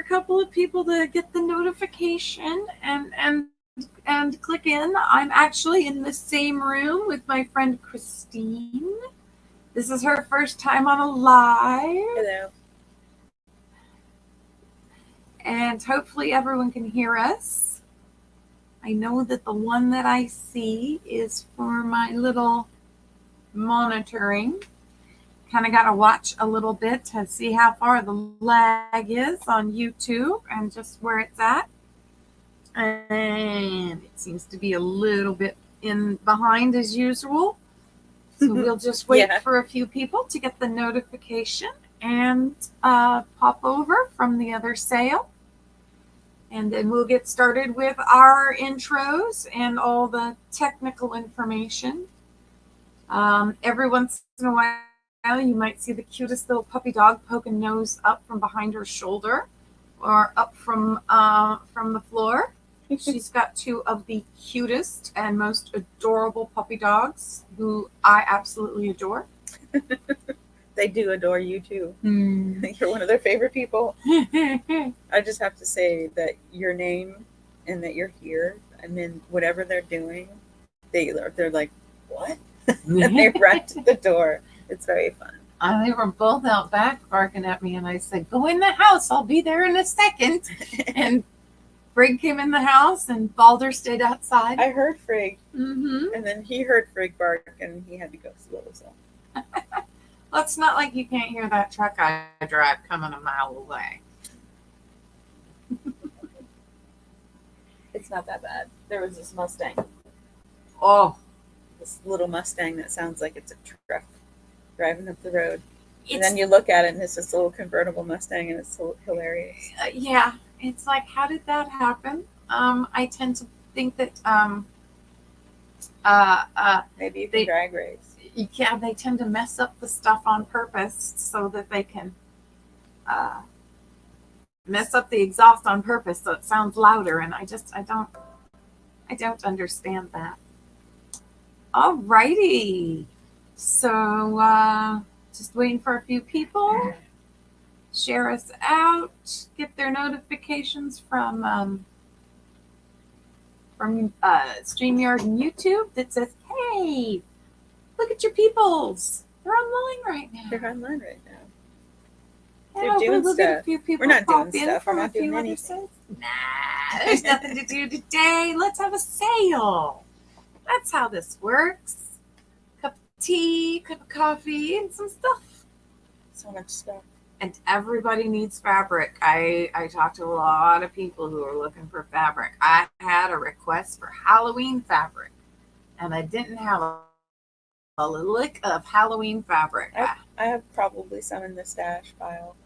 couple of people to get the notification and click in. I'm actually in the same room with my friend Christine. This is her first time on a live. Hello. And hopefully everyone can hear us. I know that the one that I see is for my little monitoring. Kind of got to watch a little bit to see how far the lag is on YouTube and just where it's at. And it seems to be a little bit in behind as usual. So we'll just wait for a few people to get the notification and pop over from the other sale. And then we'll get started with our intros and all the technical information. Every once in a while, you might see the cutest little puppy dog poking nose up from behind her shoulder or up from the floor. She's got two of the cutest and most adorable puppy dogs who I absolutely adore. They do adore you too. I think you're one of their favorite people. I just have to say that your name and that you're here, and then whatever they're doing, they're like, what? And they run to the door. It's very fun. They were both out back barking at me, and I said, go in the house. I'll be there in a second. And Frigg came in the house, and Balder stayed outside. I heard Frigg. Mm-hmm. And then he heard Frigg bark, and he had to go slow. So. Well, it's not like you can't hear that truck I drive coming a mile away. It's not that bad. There was this Mustang. Oh. This little Mustang that sounds like it's a truck driving up the road. And then you look at it, and it's this little convertible Mustang, and it's so hilarious. Yeah. It's like, how did that happen? I tend to think that maybe you can drag race. Yeah, they tend to mess up the stuff on purpose so that they can mess up the exhaust on purpose so it sounds louder, and I don't understand that. Alrighty. So just waiting for a few people. Share us out. Get their notifications from StreamYard and YouTube that says, hey, look at your peoples. They're online right now. They're online right now. Yeah, they're doing we'll stuff. Get a few people We're not pop doing in stuff. for We're a not doing few other anything. sales. Nah, there's nothing to do today. Let's have a sale. That's how this works. Cup of tea, cup of coffee, and some stuff. So much stuff. And everybody needs fabric. I talked to a lot of people who are looking for fabric. I had a request for Halloween fabric, and I didn't have a lick of Halloween fabric. I have probably some in the stash pile.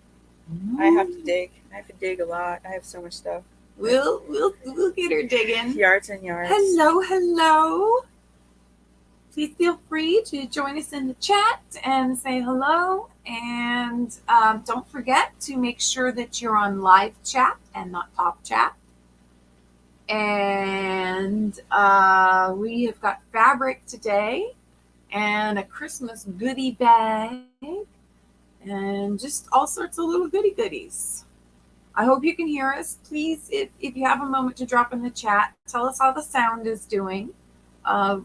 I have to dig. I have to dig a lot. I have so much stuff. We'll get her digging. Yards and yards. Hello. Please feel free to join us in the chat and say hello. And don't forget to make sure that you're on live chat and not top chat. And we have got fabric today and a Christmas goodie bag and just all sorts of little goodies. I hope you can hear us. Please, if you have a moment to drop in the chat, tell us how the sound is doing.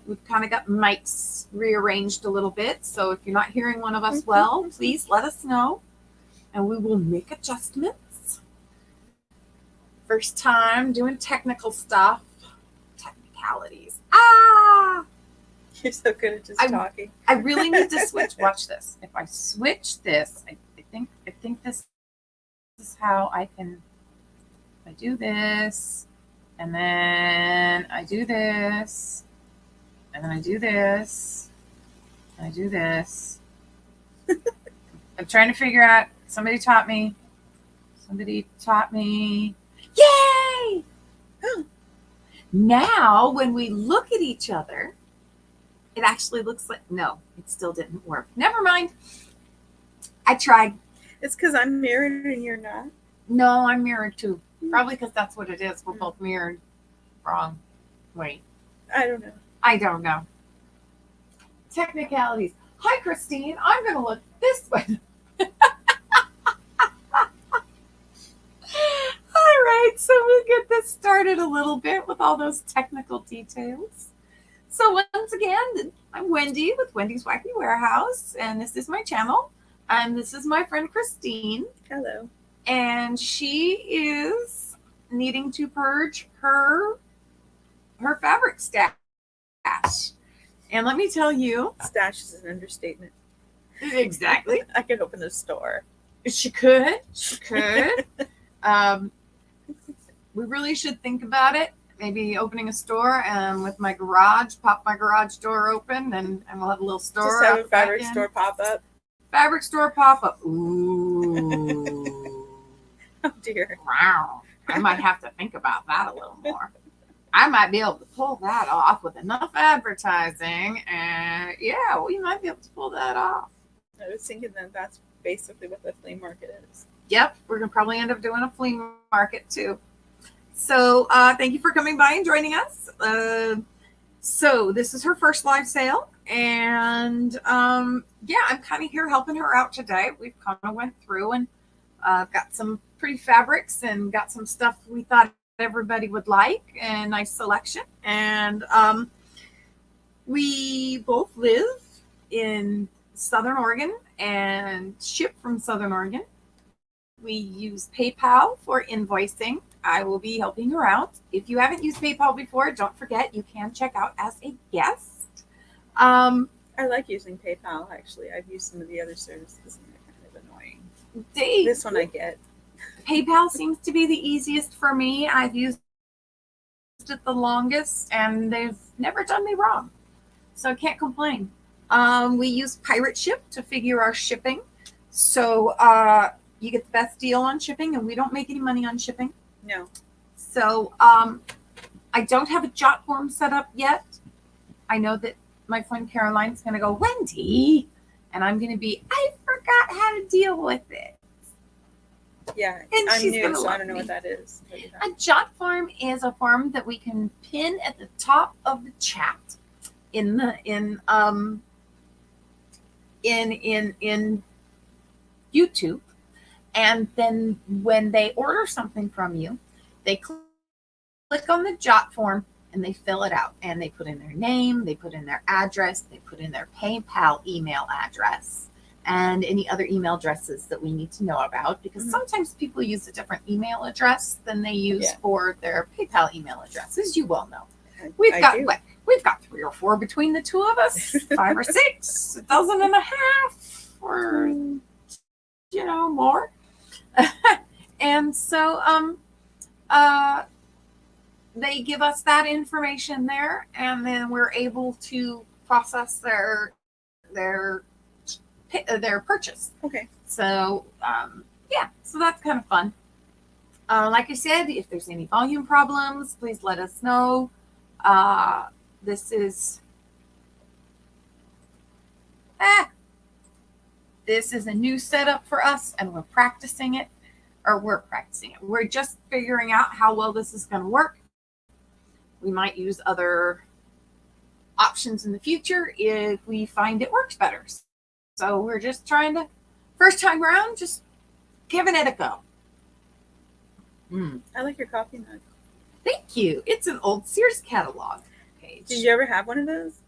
We've kind of got mics rearranged a little bit, so if you're not hearing one of us well, please let us know, and we will make adjustments. First time doing technical stuff. Technicalities. You're so good at just talking. I really need to switch. Watch this. If I switch this, I think this is how I can. I do this, and then I do this. And then I do this. And I do this. I'm trying to figure out. Somebody taught me. Yay! Now, when we look at each other, it actually looks like, no, it still didn't work. Never mind. I tried. It's because I'm mirrored and you're not. No, I'm mirrored too. Probably because that's what it is. We're both mirrored. Wrong. Wait. I don't know. Technicalities. Hi, Christine. I'm going to look this way. So we'll get this started a little bit with all those technical details. So once again, I'm Wendy with Wendy's Wacky Warehouse, and this is my channel. And this is my friend Christine. Hello. And she is needing to purge her fabric stash. And let me tell you, Stash is an understatement. Exactly. I could open a store. She could. We really should think about it. Maybe opening a store and with my garage, pop my garage door open, and we'll have a little store. Just have a fabric store pop up. Fabric store pop up. Ooh. Oh dear. Wow. I might have to think about that a little more. I might be able to pull that off with enough advertising, and yeah, we might be able to pull that off. I was thinking that that's basically what the flea market is. Yep, we're gonna probably end up doing a flea market too. So thank you for coming by and joining us. So this is her first live sale, and yeah, I'm kind of here helping her out today. We've kind of went through and got some pretty fabrics and got some stuff we thought everybody would like, and nice selection. And we both live in Southern Oregon and ship from Southern Oregon. We use PayPal for invoicing. I will be helping her out. If you haven't used PayPal before, don't forget you can check out as a guest. I like using PayPal, actually. I've used some of the other services and they're kind of annoying. This one I get. PayPal seems to be the easiest for me. I've used it the longest and they've never done me wrong. So I can't complain. We use Pirate Ship to figure our shipping. So you get the best deal on shipping, and we don't make any money on shipping. No. So I don't have a jot form set up yet. I know that my friend Caroline's going to go, Wendy, and I'm going to be, I forgot how to deal with it. Yeah, and I'm she's new, gonna so love I don't know me. what that is. A jot form is a form that we can pin at the top of the chat in YouTube, and then when they order something from you, they click on the jot form and they fill it out, and they put in their name, they put in their address, they put in their PayPal email address, and any other email addresses that we need to know about, because sometimes people use a different email address than they use for their PayPal email address, as you well know. We've got 3 or 4 between the two of us, 5 or 6, a dozen and a half, or more. And so they give us that information there, and then we're able to process their purchase. Okay. So yeah, so that's kind of fun. Like I said, if there's any volume problems, please let us know. This is a new setup for us, and we're practicing it. We're just figuring out how well this is going to work. We might use other options in the future if we find it works better. So we're just trying to, first time around, just giving it a go. I like your coffee mug. Thank you. It's an old Sears catalog page. Did you ever have one of those?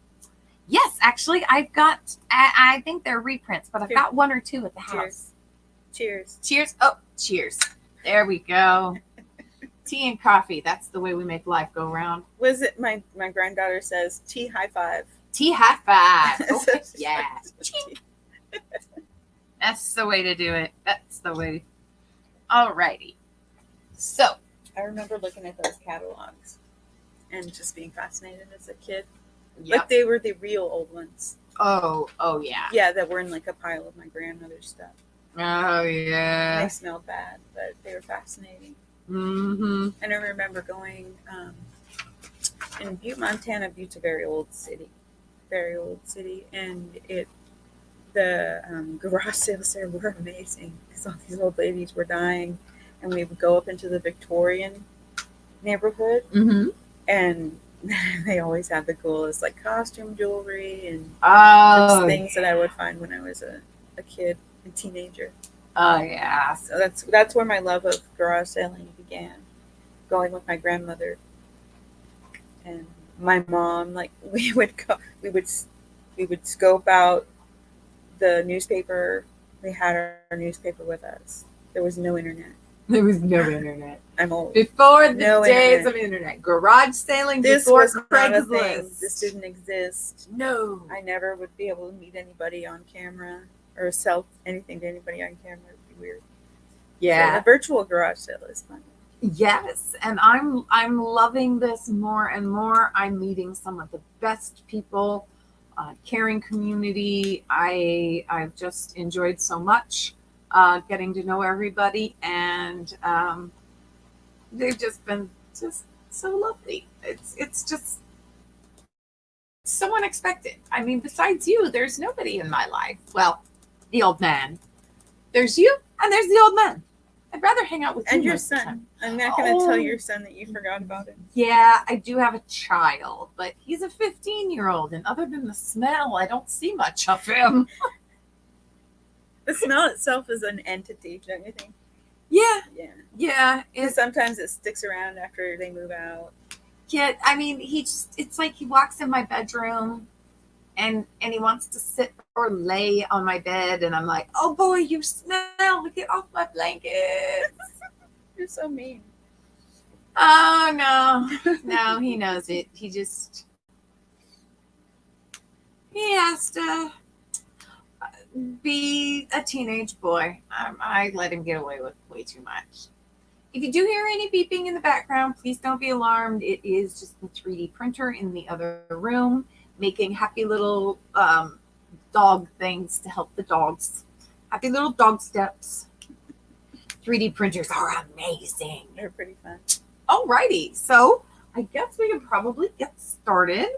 Yes, actually, I've got, I think they're reprints, but I've got 1 or 2 at the house. Cheers. Cheers. Oh, cheers. There we go. Tea and coffee. That's the way we make life go round. Was it my granddaughter says tea high five? Tea high five. Okay, yeah. That's the way to do it. That's the way. Alrighty. So I remember looking at those catalogs and just being fascinated as a kid. Yep. Like they were the real old ones. Oh yeah. Yeah, that were in like a pile of my grandmother's stuff. Oh yeah. They smelled bad, but they were fascinating. Mm-hmm. And I remember going in Butte, Montana. Butte's a very old city, and the garage sales there were amazing because all these old ladies were dying, and we would go up into the Victorian neighborhood, and they always had the coolest like costume jewelry and just things that I would find when I was a kid and teenager. Oh yeah. So that's where my love of garage selling began. going with my grandmother and my mom. Like we would scope out the newspaper. We had our newspaper with us. There was no internet. There was no internet. I'm old. Before the No days internet. of internet. Garage sailing This before was not a thing. Craigslist. This didn't exist. No. I never would be able to meet anybody on camera or sell anything to anybody on camera. It'd be weird. Yeah. So the virtual garage sale is fun. Yes, and I'm loving this more and more. I'm meeting some of the best people, caring community. I've just enjoyed so much getting to know everybody, and they've just been just so lovely. It's just so unexpected. I mean, besides you, there's nobody in my life. Well, the old man. There's you, and there's the old man. I'd rather hang out with you. And your most of the son. time. I'm not going to tell your son that you forgot about him. Yeah, I do have a child, but he's a 15-year-old, and other than the smell, I don't see much of him. The smell itself is an entity, don't you think? Yeah, Yeah. yeah. And sometimes it sticks around after they move out. Yeah, I mean, it's like he walks in my bedroom and he wants to sit or lay on my bed, and I'm like, oh boy, you smell, get off my blankets. You're so mean. Oh no, he knows it. He has to be a teenage boy. I let him get away with way too much. If you do hear any beeping in the background, please don't be alarmed. It is just the 3D printer in the other room making happy little dog things to help the dogs. Happy little dog steps. 3D printers are amazing. They're pretty fun. Alrighty, so I guess we can probably get started.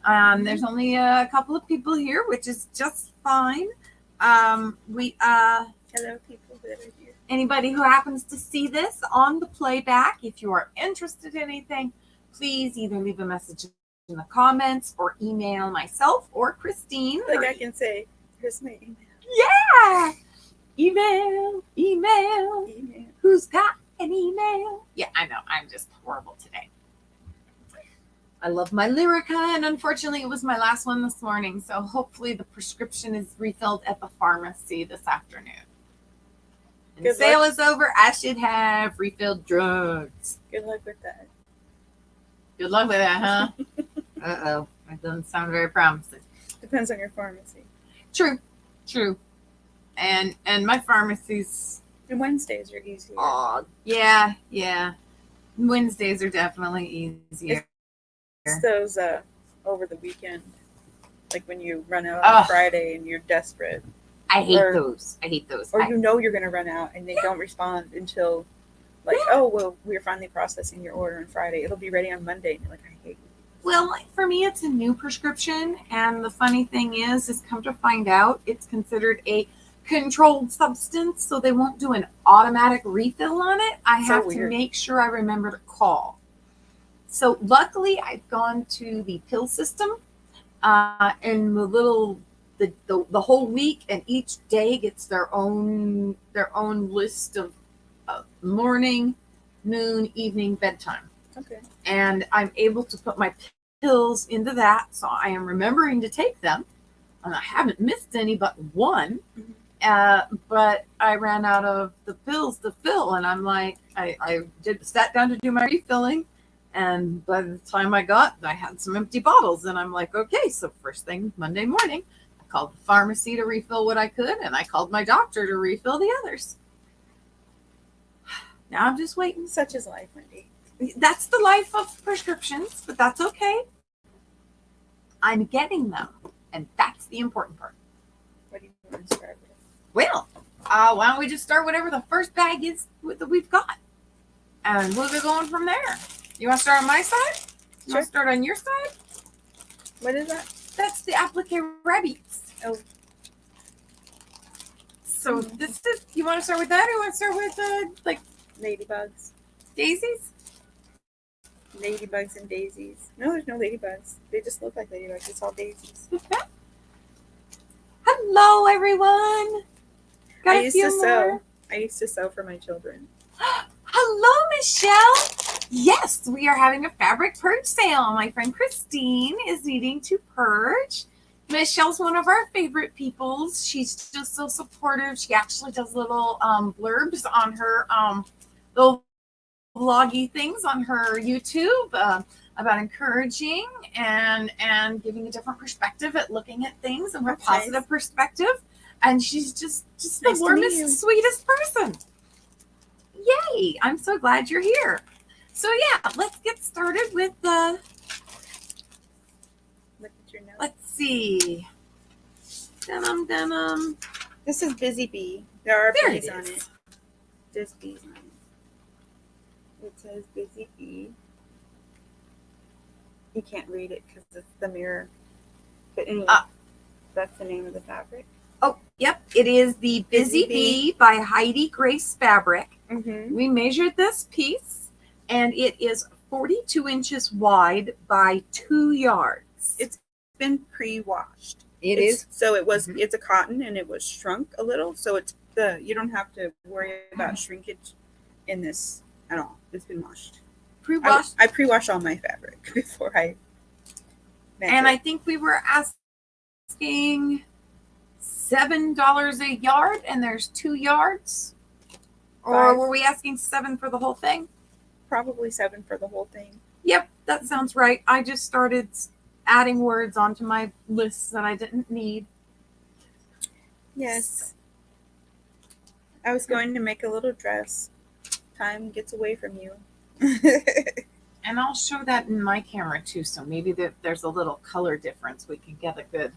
There's only a couple of people here, which is just fine. Hello, people that are here. Anybody who happens to see this on the playback, if you are interested in anything, please either leave a message in the comments or email myself or Christine. Like I can say, here's my email. Yeah! Email. Who's got an email? Yeah, I know. I'm just horrible today. I love my Lyrica, and unfortunately it was my last one this morning, so hopefully the prescription is refilled at the pharmacy this afternoon. And the sale is over. I should have refilled drugs. Good luck with that. Good luck with that, huh? Uh-oh. That doesn't sound very promising. Depends on your pharmacy. True. And my pharmacy's... And Wednesdays are easier. Oh, yeah. Wednesdays are definitely easier. It's those over the weekend. Like when you run out on Friday and you're desperate. I hate those. Or you know you're going to run out and they don't respond until oh, well, we're finally processing your order on Friday. It'll be ready on Monday. And you're like, I hate you. Well, for me, it's a new prescription. And the funny thing is come to find out, it's considered a controlled substance. So they won't do an automatic refill on it. I have to make sure I remember to call. So luckily, I've gone to the pill system and the whole week, and each day gets their own list of morning, noon, evening, bedtime. Okay. And I'm able to put my pills into that, so I am remembering to take them. And I haven't missed any but one. Mm-hmm. But I ran out of the pills to fill, and I'm like, I sat down to do my refilling, and by the time I had some empty bottles, and I'm like, okay, so first thing Monday morning, I called the pharmacy to refill what I could, and I called my doctor to refill the others. Now I'm just waiting. Such is life, Wendy. That's the life of prescriptions, but that's okay. I'm getting them, and that's the important part. What do you want to start with? Well, why don't we just start whatever the first bag is that we've got, and we'll go going from there. You want to start on my side? You want to start on your side? What is that? That's the applique rabbits. Oh. So this is, you want to start with that, or you want to start with ladybugs? Daisies? Ladybugs and daisies. No, there's no ladybugs. They just look like ladybugs. It's all daisies. Hello, everyone. I used to sew for my children. Hello, Michelle. Yes, we are having a fabric purge sale. My friend Christine is needing to purge. Michelle's one of our favorite people. She's just so supportive. She actually does little blurbs on her little vloggy things on her YouTube about encouraging and giving a different perspective at looking at things and a positive perspective. And she's just the warmest, sweetest person. Yay! I'm so glad you're here. So yeah, let's get started with the. Look at your notes. Let's see. Denim. This is Busy Bee. There are bees on it. There's bees on it. It says Busy Bee. You can't read it because it's the mirror. But anyway, that's the name of the fabric. Oh, yep. It is the Busy Bee by Heidi Grace Fabric. Mm-hmm. We measured this piece, and it is 42 inches wide by 2 yards. It's been pre-washed. It's so it was. It's a cotton, and it was shrunk a little. So you don't have to worry about shrinkage in this at all. It's been washed. Pre-washed. I pre-wash all my fabric before I measure. And I think we were asking $7 a yard, and there's 2 yards. Or were we asking $7 for the whole thing? Probably $7 for the whole thing. Yep, that sounds right. I just started adding words onto my lists that I didn't need. Yes. I was going to make a little dress. Time gets away from you. And I'll show that in my camera too, so maybe there's a little color difference. We can get a good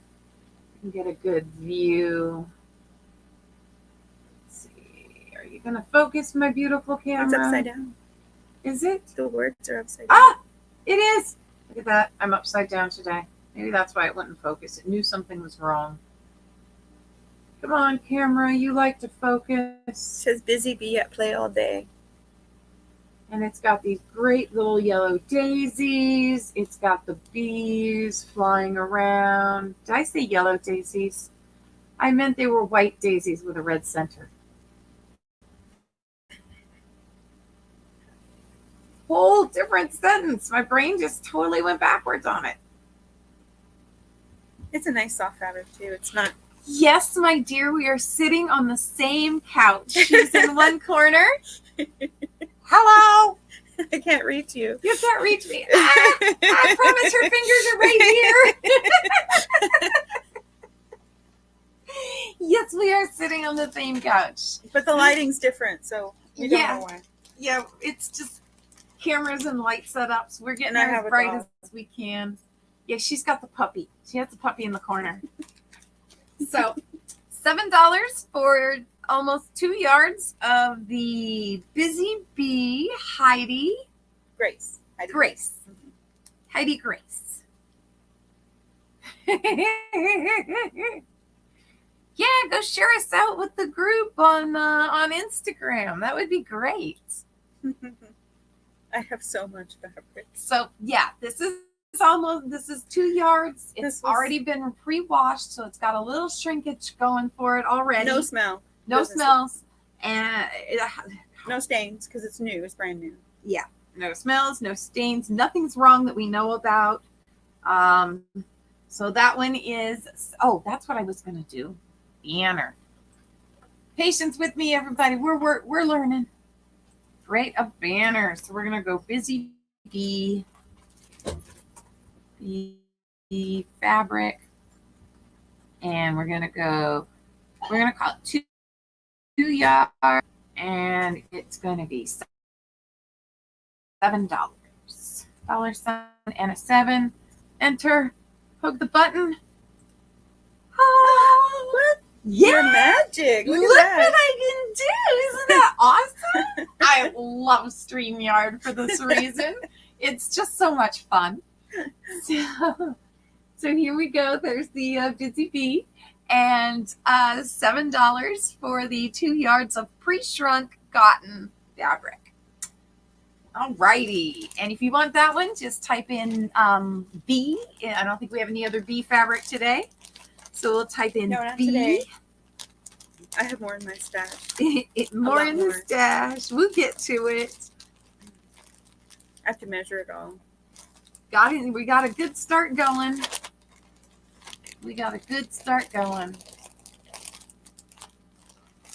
view. Let's see. Are you gonna focus, my beautiful camera? It's upside down. Is it? The words are upside down. Ah, it is. Look at that. I'm upside down today. Maybe that's why it wouldn't focus. It knew something was wrong. Come on, camera. You like to focus. It says Busy Bee at play all day. And it's got these great little yellow daisies. It's got the bees flying around. Did I say yellow daisies? I meant they were white daisies with a red center. Whole different sentence. My brain just totally went backwards on it. It's a nice soft fabric too. It's not. Yes, my dear, we are sitting on the same couch. She's in one corner. Hello. I can't reach you. You can't reach me. I promise her fingers are right here. Yes, we are sitting on the same couch. But the lighting's different, so we don't know why. Yeah, it's just cameras and light setups. We're getting as bright as we can. Yeah, she's got the puppy. She has the puppy in the corner. So, $7 for almost 2 yards of the Busy Bee Heidi Grace. Heidi Grace. Yeah, go share us out with the group on Instagram. That would be great. I have so much fabric. So yeah, this is 2 yards. It's already been pre-washed, so it's got a little shrinkage going for it already. No smell. No smells. And no stains because it's new. It's brand new. Yeah. No smells, no stains. Nothing's wrong that we know about. So that one is, that's what I was going to do. Banner. Patience with me, everybody. We're learning. Create a banner. So we're going to go Busy Bee fabric. And we're going to call it 2 yards. And it's going to be $7. $7 and a 7. Enter. Poke the button. Oh, what? Yeah. You're magic. Look Look at that. what I can do. Isn't that awesome? I love StreamYard for this reason. It's just so much fun. So here we go. There's the Busy Bee. And $7 for the 2 yards of pre-shrunk cotton fabric. Alrighty. And if you want that one, just type in bee. I don't think we have any other bee fabric today. So we'll type in no, not bee. Today. I have more in my stash. More in the stash. We'll get to it. I have to measure it all. We got a good start going.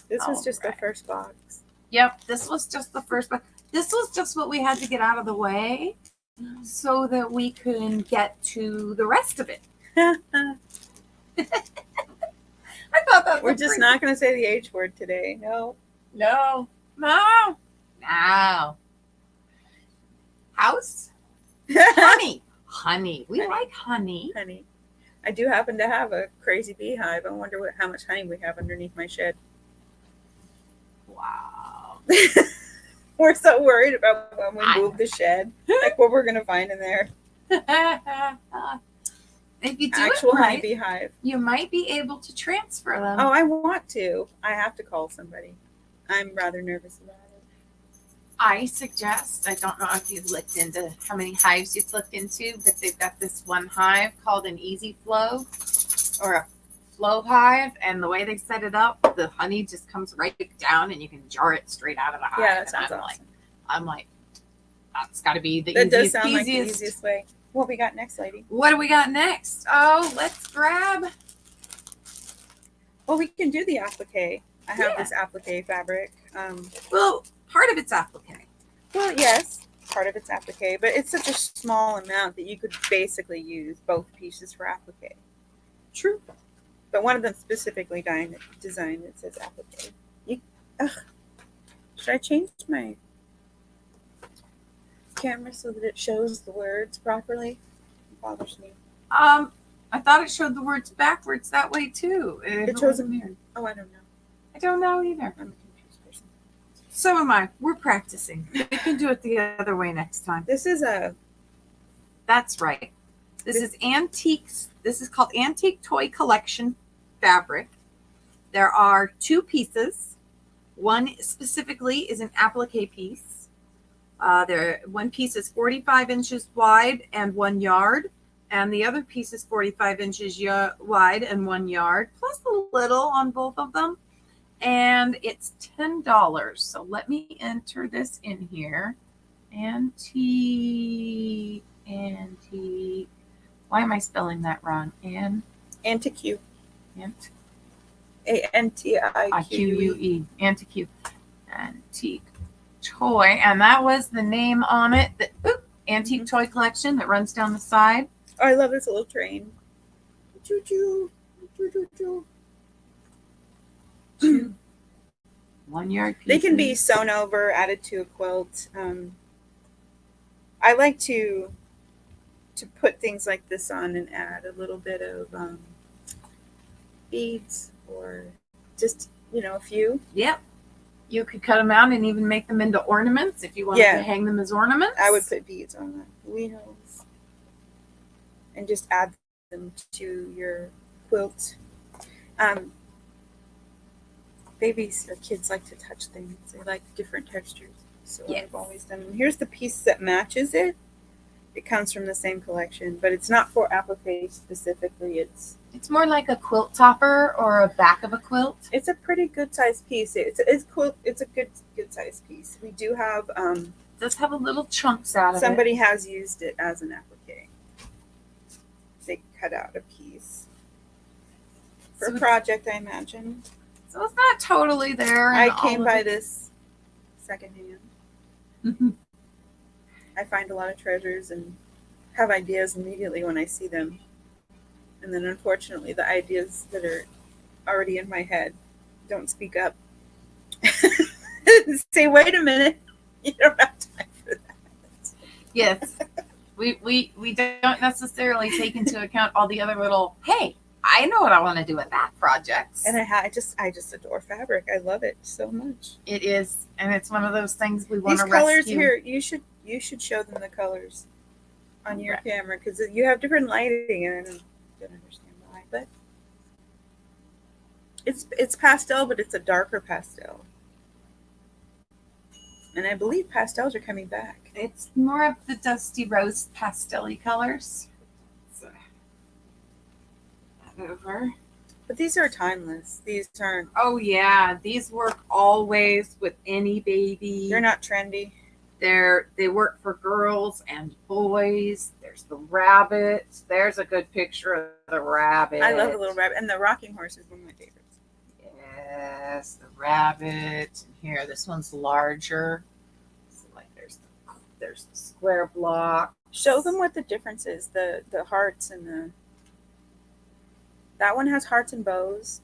This was just the first box. Yep, this was just the first box. This was just what we had to get out of the way so that we can get to the rest of it. I thought that we're just not going to say the H word today. No. House? Honey. We like honey. Honey. I do happen to have a crazy beehive. I wonder how much honey we have underneath my shed. Wow. We're so worried about when we move the shed, like what we're going to find in there. If you do actual it right, honey beehive, you might be able to transfer them. Oh, I want to. I have to call somebody. I'm rather nervous about it. I suggest, I don't know if you've looked into how many hives you've looked into, but they've got this one hive called an easy flow or a flow hive, and the way they set it up, the honey just comes right down and you can jar it straight out of the hive. Yeah, that sounds awesome. I'm like, that's got to be the that easiest, does sound like the easiest way. What we got next, lady? What do we got next? Oh, let's grab. Well, we can do the applique. I have this applique fabric. Well, part of it's applique. Well, yes, part of it's applique, but it's such a small amount that you could basically use both pieces for applique. True. But one of them specifically designed that says applique. Should I change my camera so that it shows the words properly? It bothers me. I thought it showed the words backwards that way too. It shows them here. Oh, I don't know. I don't know either. I'm a confused person. So am I. We're practicing. We can do it the other way next time. That's right. This is antiques. This is called Antique Toy Collection fabric. There are two pieces. One specifically is an applique piece. One piece is 45 inches wide and 1 yard, and the other piece is 45 inches wide and 1 yard, plus a little on both of them. And it's $10. So let me enter this in here. Antique. Why am I spelling that wrong? Antique. Antique. Antique. Antique toy. And that was the name on it. Antique Toy Collection that runs down the side. Oh, I love this little train. Choo choo. Choo choo choo. 1 yard pieces. They can be sewn over, added to a quilt. I like to put things like this on and add a little bit of beads or just, a few. Yep. You could cut them out and even make them into ornaments if you wanted to hang them as ornaments. I would put beads on the wheels and just add them to your quilt. Babies or kids like to touch things. They like different textures. So I've always done them. Here's the piece that matches it. It comes from the same collection, but it's not for applique specifically. It's more like a quilt topper or a back of a quilt. It's a pretty good sized piece. It's a good sized piece. We do have it does have a little chunks out of somebody has used it as an applique. They cut out a piece for a project, I imagine. So it's not totally there. I came by this secondhand. I find a lot of treasures and have ideas immediately when I see them. And then unfortunately, the ideas that are already in my head don't speak up. Say, wait a minute. You don't have time for that. Yes. We don't necessarily take into account all the other little, hey, I know what I want to do with that project. And I just adore fabric. I love it so much. It is, and it's one of those things we want to rescue. These colors here, you should show them the colors on your camera because you have different lighting, and I don't understand why, but it's pastel, but it's a darker pastel. And I believe pastels are coming back. It's more of the dusty rose pastel-y colors. Over. But these are timeless. These aren't. Oh yeah, these work always with any baby. They're not trendy. They work for girls and boys. There's the rabbits. There's a good picture of the rabbit. I love the little rabbit, and the rocking horse is one of my favorites. Yes, the rabbit. And here, this one's larger. So like there's the square block. Show them what the difference is. The hearts and that one has hearts and bows,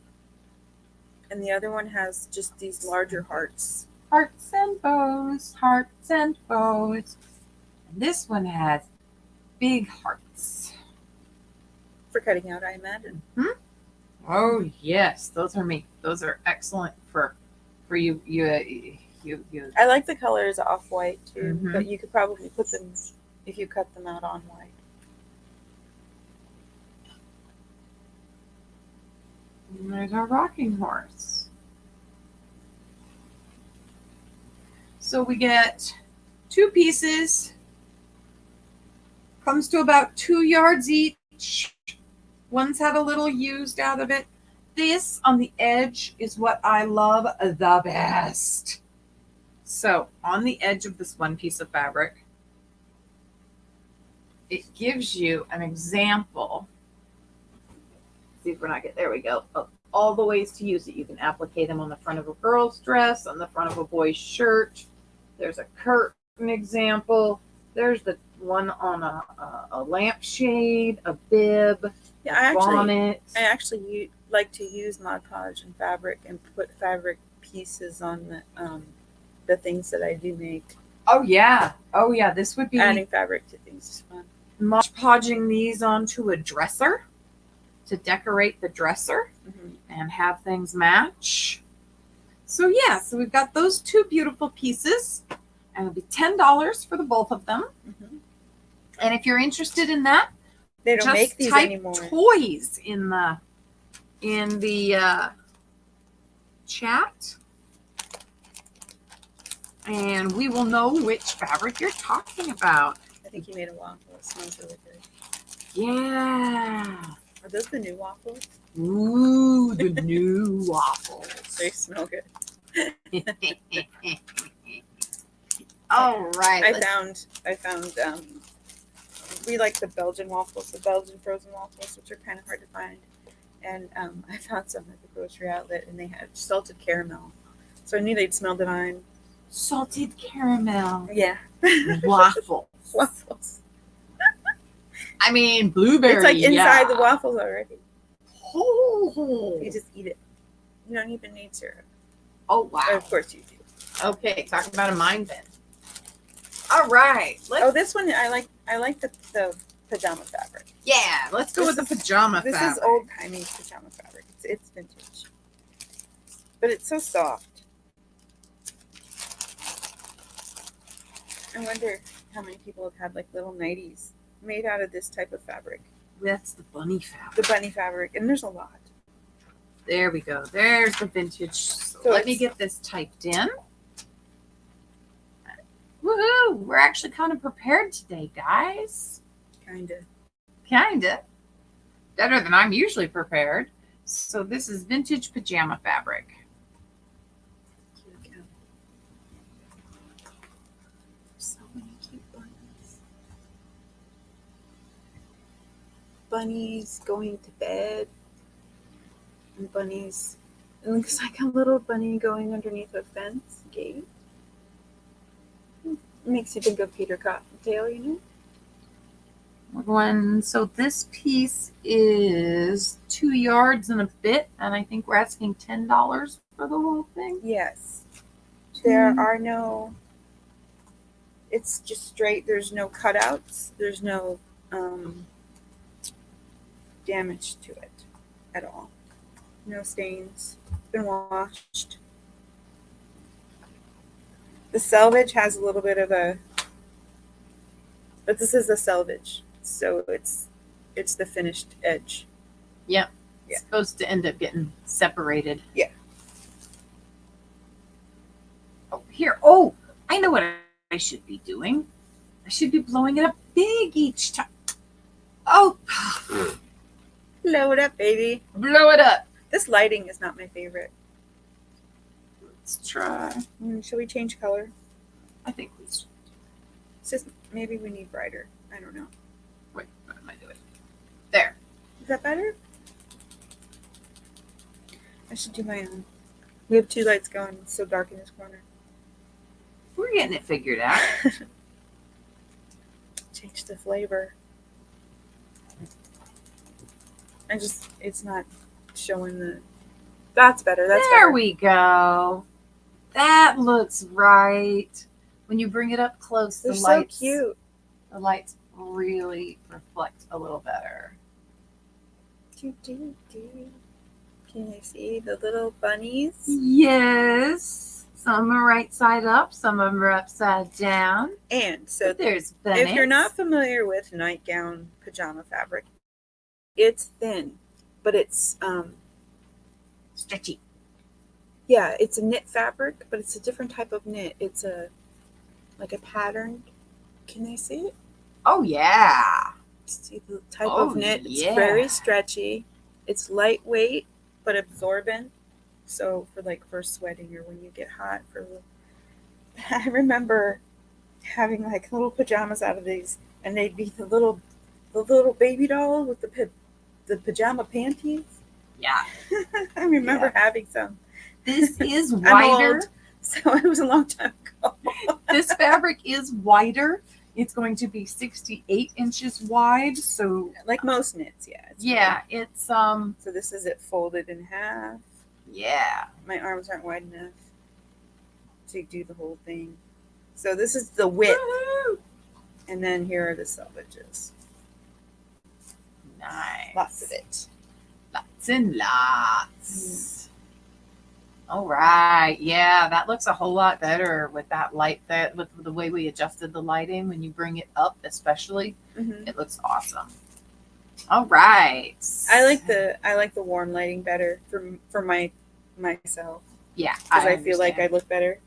and the other one has just these larger hearts. Hearts and bows, hearts and bows. And this one has big hearts. For cutting out, I imagine. Oh yes, those are me. Those are excellent for you. I like the colors off-white too, Mhm. but you could probably put them, if you cut them out, on white. And there's our rocking horse. So we get 2 pieces. Comes to about 2 yards each. One's had a little used out of it. This on the edge is what I love the best. So on the edge of this one piece of fabric, it gives you an example. See if we're not getting, there we go, of all the ways to use it. You can applicate them on the front of a girl's dress, on the front of a boy's shirt. There's a curtain example. There's the one on a lampshade, a bib, Yeah, a bonnet. I actually like to use Mod Podge and fabric and put fabric pieces on the things that I do make. Oh yeah. This would be Adding fabric to things is fun. Mod Podging these onto a dresser to decorate the dresser and have things match. So yeah, so we've got those 2 beautiful pieces, and it'll be $10 for the both of them. And if you're interested in that, they don't just make these type anymore. Toys in the chat, and we will know which fabric you're talking about. I think you made a waffle. It smells really good. Yeah. Are those the new waffles? Ooh, the new waffles. They smell good. All right. I found we like the Belgian waffles, the Belgian frozen waffles, which are kind of hard to find. And I found some at the grocery outlet, and they had salted caramel. So I knew they'd smell divine. Salted caramel. Yeah. Waffles. Waffles. I mean, blueberry. It's like inside the waffles already. Oh. You just eat it. You don't even need syrup. Oh, wow. Of course you do. Okay, talk about a mind bend. All right. This one I like the pajama fabric. Yeah, let's go with the pajama fabric. This is old-timey pajama fabric. It's vintage. But it's so soft. I wonder how many people have had like little nighties made out of this type of fabric. That's the bunny fabric. The bunny fabric, and there's a lot. There we go. There's the vintage. So let me get this typed in. Woohoo! We're actually kind of prepared today, guys. Kinda. Better than I'm usually prepared. So this is vintage pajama fabric. So many cute bunnies. Bunnies going to bed. And bunnies. It looks like a little bunny going underneath a fence gate. Makes you think of Peter Cottontail, you know? So this piece is 2 yards and a bit, and I think we're asking $10 for the whole thing. Yes. There are no, it's just straight. There's no cutouts. There's no damage to it at all. No stains. It's been washed. The selvage has a little bit of but this is the selvage, so it's the finished edge. Yep. Yeah. It's supposed to end up getting separated. Yeah. Oh, here. Oh, I know what I should be doing. I should be blowing it up big each time. Oh. Blow it up, baby. Blow it up. This lighting is not my favorite. Let's try. Should we change color? I think we should. Just maybe we need brighter. I don't know. Wait, what am I doing? There. Is that better? I should do my own. We have 2 lights going. It's so dark in this corner. We're getting it figured out. Change the flavor. It's not showing the. That's better. That's there better. we go. That looks right. When you bring it up close, They're the so lights, cute. the lights really reflect a little better. Can you see the little bunnies? Yes. Some are right side up, some of them are upside down. And so But there's Bunnies. if you're not familiar with nightgown pajama fabric, it's thin, but it's stretchy. yeah, it's a knit fabric, but it's a different type of knit. It's like a patterned. Can they see it? Oh yeah. See the type of knit? Yeah. It's very stretchy. It's lightweight but absorbent. So for sweating or when you get hot. I remember having like little pajamas out of these, and they'd be the little baby doll with the pajama panties. Yeah. I remember having some. This is I'm wider. old, so it was a long time ago. This fabric is wider. It's going to be 68 inches wide. So Like most knits, yeah. It's So this is it folded in half. yeah. My arms aren't wide enough to do the whole thing. So this is the width. Woo-hoo. And then here are the selvages. Nice. Lots of it. Lots and lots. All right. Yeah, that looks a whole lot better with that light, with the way we adjusted the lighting when you bring it up, especially. Mm-hmm. It looks awesome. All right. I like the warm lighting better for myself. Yeah, Because I feel like I look better.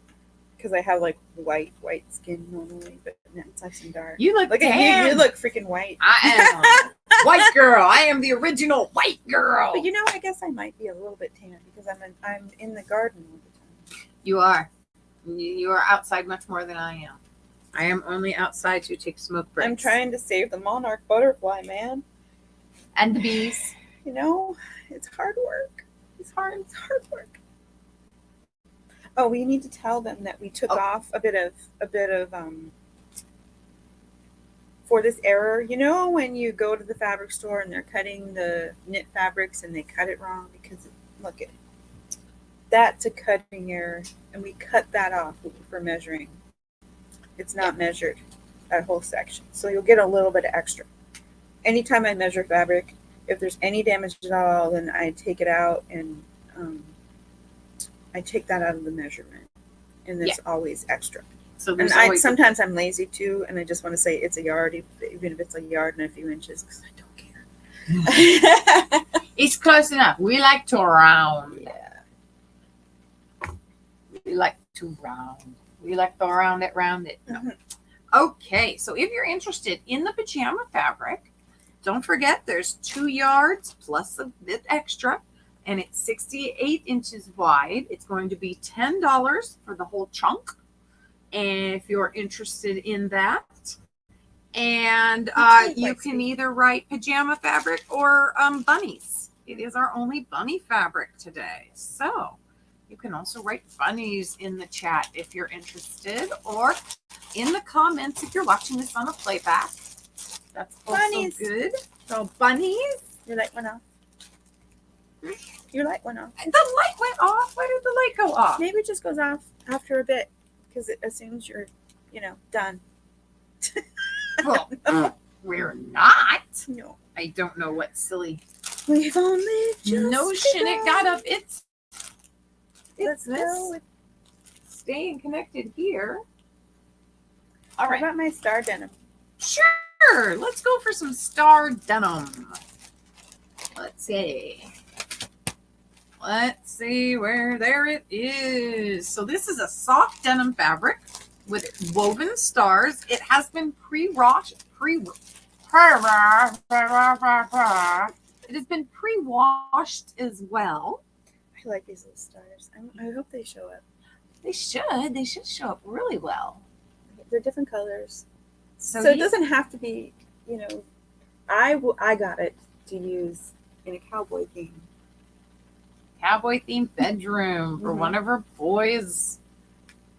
Because I have like white skin normally, but now it's nice and dark. You look Look at tan. you look freaking white. I am white girl. I am the original white girl. But I guess I might be a little bit tan because I'm in the garden all the time. You are. You are outside much more than I am. I am only outside to take smoke breaks. I'm trying to save the monarch butterfly, man. And the bees. It's hard work. It's hard work. Oh, we need to tell them that we took off a bit of for this error. When you go to the fabric store and they're cutting the knit fabrics and they cut it wrong because look at it. That's a cutting error, and we cut that off for measuring. It's not measured, that whole section. So you'll get a little bit of extra. Anytime I measure fabric, if there's any damage at all, then I take it out and I take that out of the measurement, and there's always extra. So sometimes I'm lazy too, and I just want to say it's a yard, even if it's a yard and a few inches, because I don't care. It's close enough. We like to round. Yeah. We like to round. We like to round it. No. Mm-hmm. Okay, so if you're interested in the pajama fabric, don't forget there's 2 yards plus a bit extra. And it's 68 inches wide. It's going to be $10 for the whole chunk. And if you're interested in that, and you can either write pajama fabric or bunnies. It is our only bunny fabric today. So you can also write bunnies in the chat if you're interested, or in the comments if you're watching this on a playback. That's also Bunnies. Good. So bunnies. Your light went off. Your light went off. The light went off. Why did the light go off? Maybe it just goes off after a bit because it assumes you're, done. Well, we're not. No. I don't know what silly We've only just notion begun. it got up. It's Let's go with staying connected here. All How right. about my star denim? Sure. Let's go for some star denim. Let's see. Let's see where there it is. So this is a soft denim fabric with woven stars. It has been pre-washed. It has been pre-washed as well. I like these little stars. I hope they show up. They should. They should show up really well. They're different colors. So it doesn't have to be, you know, I got it to use in a cowboy theme. Cowboy themed bedroom for one of her boys.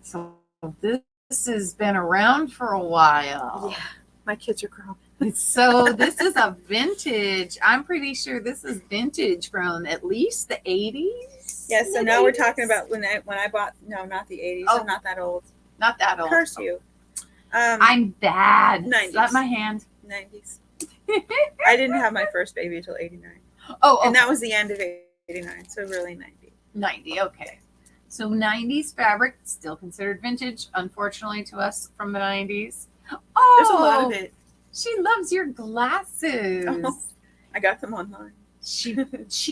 So this has been around for a while. Yeah, my kids are grown. So this is a vintage. I'm pretty sure this is vintage from at least the 80s. Yeah, so now we're talking about when I bought, no, not the 80s. Oh. I'm not that old. Not that old. Curse you. I'm bad. 90s. Slap my hand. 90s. I didn't have my first baby until 89. Oh, okay. And that was the end of 89, so really 90. 90, okay. So 90s fabric, still considered vintage, unfortunately to us from the 90s. Oh, There's a lot of it. She loves your glasses. Oh, I got them online. She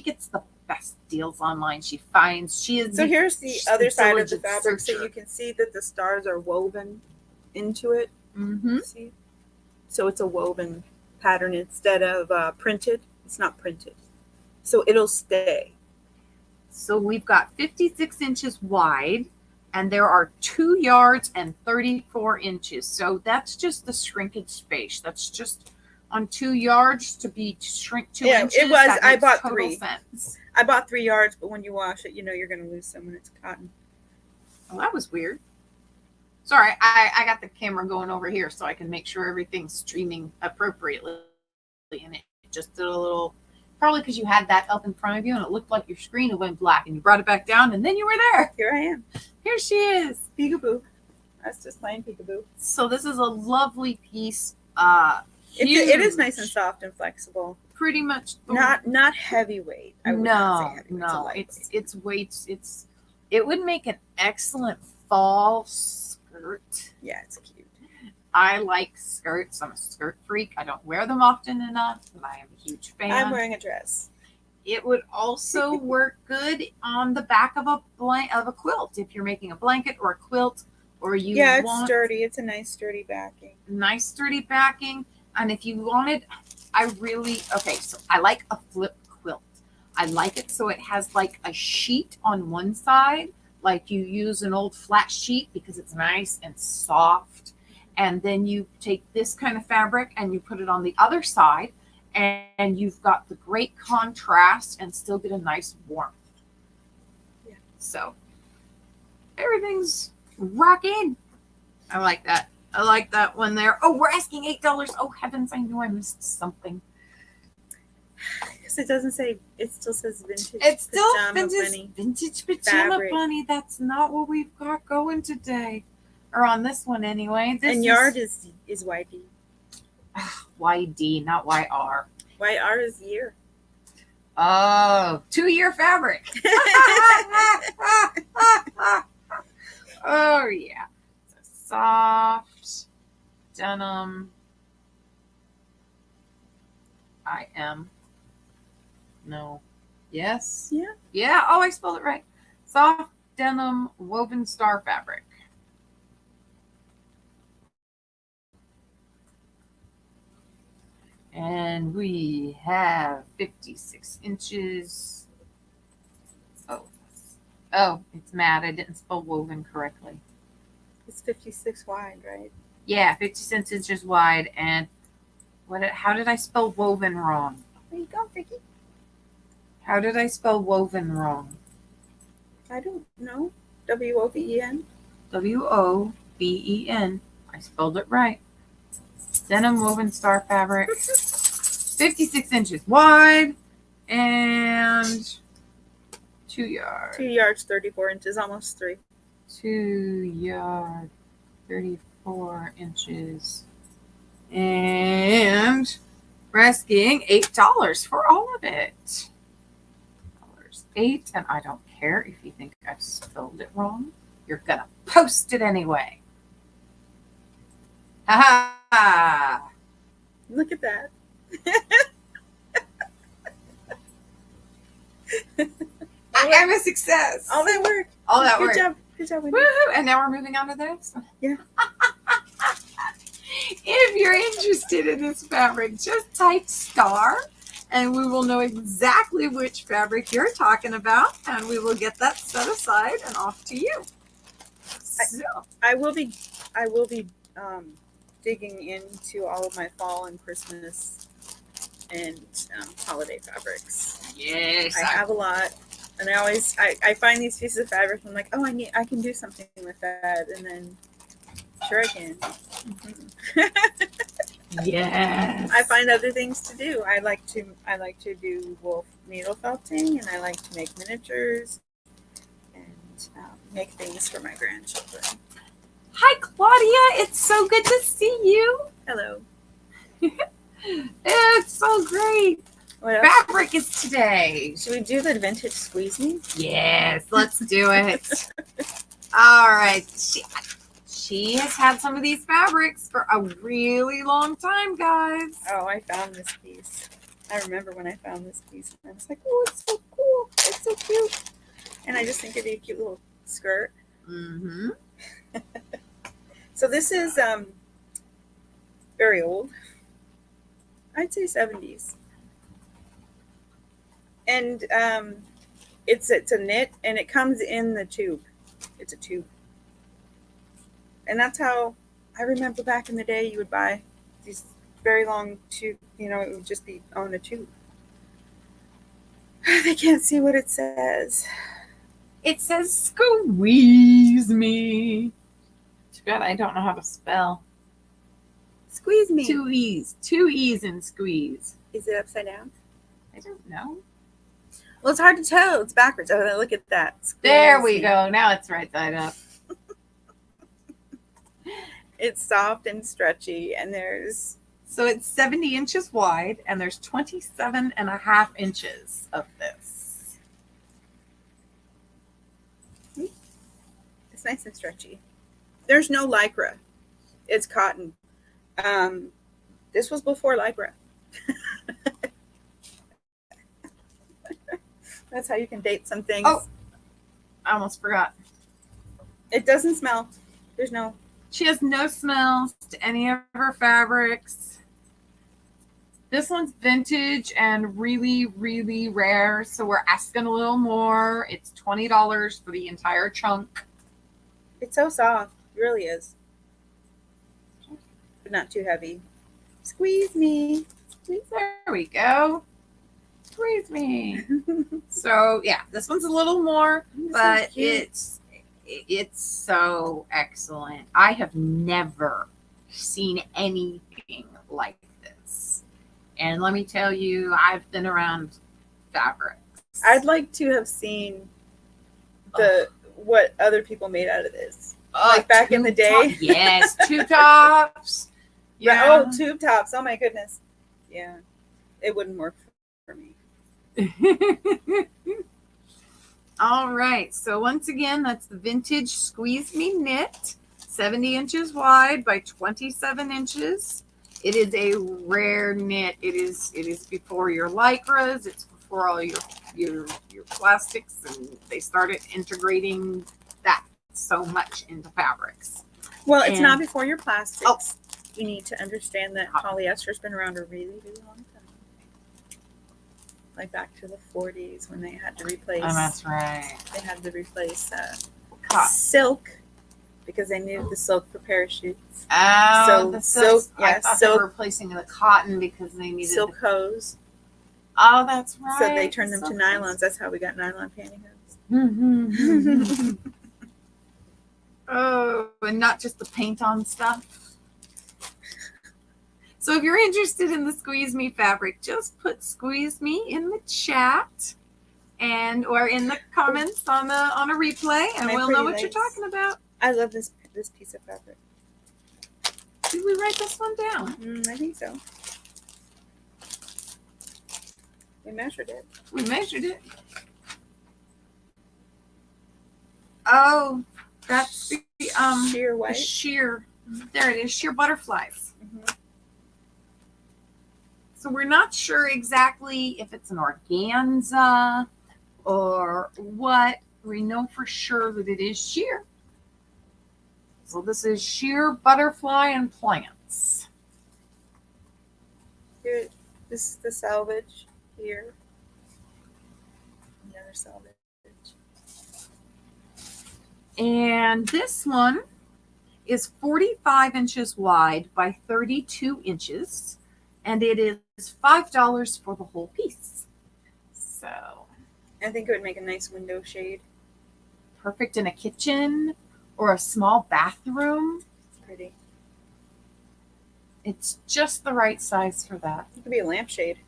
gets the best deals online. She finds she is. So here's the other side of the fabric, searcher. so you can see that the stars are woven into it. Mm-hmm. See, so it's a woven pattern instead of printed. It's not printed, so it'll stay. So we've got 56 inches wide, and there are 2 yards and 34 inches. So that's just the shrinkage space. That's just on 2 yards to be shrink 2 inches. It was. That I makes bought total 3. sense. I bought 3 yards, but when you wash it, you know you're going to lose some when it's cotton. Well, that was weird. Sorry, I got the camera going over here so I can make sure everything's streaming appropriately. And it just did a little, probably because you had that up in front of you and it looked like your screen went black and you brought it back down and then you were there. Here I am. Here she is. Peekaboo. That's just plain peekaboo. So this is a lovely piece. It is nice and soft and flexible. Pretty much. Not heavyweight. I would not say heavyweight. It's weights. It would make an excellent fall skirt. Yeah, it's cute. I like skirts. I'm a skirt freak. I don't wear them often enough, but I am a huge fan. I'm wearing a dress. It would also work good on the back of a quilt if you're making a blanket or a quilt, or you it's want sturdy. It's a nice sturdy backing. Nice sturdy backing. And if you wanted, so I like a flip quilt. I like it so it has like a sheet on one side, like you use an old flat sheet because it's nice and soft. And then you take this kind of fabric and you put it on the other side, and you've got the great contrast and still get a nice warmth. Yeah. So everything's rocking. I like that. I like that one there. Oh, we're asking $8. Oh, heavens, I knew I missed something. Because it doesn't say, it still says vintage. It's still pajama vintage pajama fabric. bunny. That's not what we've got going today. Or on this one anyway. And yard is YD. YD, not YR. YR is year. Oh, 2-year fabric. Oh, yeah. Soft denim. Yes. Yeah. Yeah. Oh, I spelled it right. Soft denim woven star fabric. And we have 56 inches. Oh, it's mad. I didn't spell woven correctly. It's 56 wide, right? Yeah, 56 inches wide. And how did I spell woven wrong? There you go, Vicky. How did I spell woven wrong? I don't know. WOVEN. WOVEN. I spelled it right. Denim woven star fabric. 56 inches wide and 2 yards. 2 yards, 34 inches, almost 3. 2 yards, 34 inches. And we're asking $8 for all of it. $8, and I don't care if you think I've spelled it wrong. You're gonna post it anyway. Ha ha! Look at that. I'm a success. All that work. All that work. Good job. Good job. Woohoo! And now we're moving on to the next one. Yeah. If you're interested in this fabric, just type star and we will know exactly which fabric you're talking about, and we will get that set aside and off to you. So I will be digging into all of my fall and Christmas and holiday fabrics. Yes. I have a lot, and I find these pieces of fabric. And I'm like, oh, I can do something with that, and then sure I can. Yes. I find other things to do. I like to do wolf needle felting, and I like to make miniatures and make things for my grandchildren. Hi, Claudia. It's so good to see you. Hello. It's so great. What else? Fabric is today. Should we do the vintage squeeze me? Yes, let's do it. All right. She has had some of these fabrics for a really long time, guys. Oh, I found this piece. I remember when I found this piece. And I was like, oh, it's so cool. It's so cute. And I just think it'd be a cute little skirt. Mm-hmm. So this is very old. I'd say 70s. And it's a knit, and it comes in the tube. It's a tube. And that's how I remember back in the day you would buy these very long tube, it would just be on a tube. They can't see what it says. It says squeeze me. Too bad I don't know how to spell. Squeeze me. 2 E's. 2 E's in squeeze. Is it upside down? I don't know. Well, it's hard to tell. It's backwards. Oh, look at that. Squeeze There we me. go. Now it's right side up. It's soft and stretchy, and So it's 70 inches wide, and there's 27 and a half inches of this. It's nice and stretchy. There's no Lycra. It's cotton. This was before Lycra. That's how you can date some things. Oh, I almost forgot. It doesn't smell. There's no. She has no smells to any of her fabrics. This one's vintage and really, really rare, so we're asking a little more. It's $20 for the entire chunk. It's so soft. It really is. But not too heavy. Squeeze me. There we go. Squeeze me. So yeah, this one's a little more, but it's so excellent. I have never seen anything like this. And let me tell you, I've been around fabrics. I'd like to have seen what other people made out of this. Like back in the day. Yes, tube tops. Yeah. Oh, tube tops. Oh my goodness. Yeah. It wouldn't work for me. All right. So once again, that's the vintage Squeeze Me knit, 70 inches wide by 27 inches. It is a rare knit. It is before your lycras. It's before all your plastics, and they started integrating that so much into fabrics. Well, it's not before your plastics. Oh. You need to understand that polyester's been around a really, really long time. Like back to the 40s when they had to replace. Oh, that's right. They had to replace silk because they needed the silk for parachutes. Oh, so the silk. Yeah, I thought they were replacing the cotton because they needed silk hose. Oh, that's right. So they turned them to nylons. That's how we got nylon pantyhose. Mm-hmm. Oh, and not just the paint-on stuff. So if you're interested in the Squeeze Me fabric, just put Squeeze Me in the chat or in the comments on a replay, and we'll know what you're talking about. I love this piece of fabric. Did we write this one down? I think so. We measured it. Oh, that's the sheer white. The sheer. There it is. Sheer butterflies. Mm-hmm. So we're not sure exactly if it's an organza or what. We know for sure that it is sheer. So this is sheer butterfly and plants. Here, this is the selvage here. Another selvage. And this one is 45 inches wide by 32 inches, and it is $5 for the whole piece. So I think it would make a nice window shade. perfect in a kitchen or a small bathroom. It's pretty. It's just the right size for that. It could be a lampshade.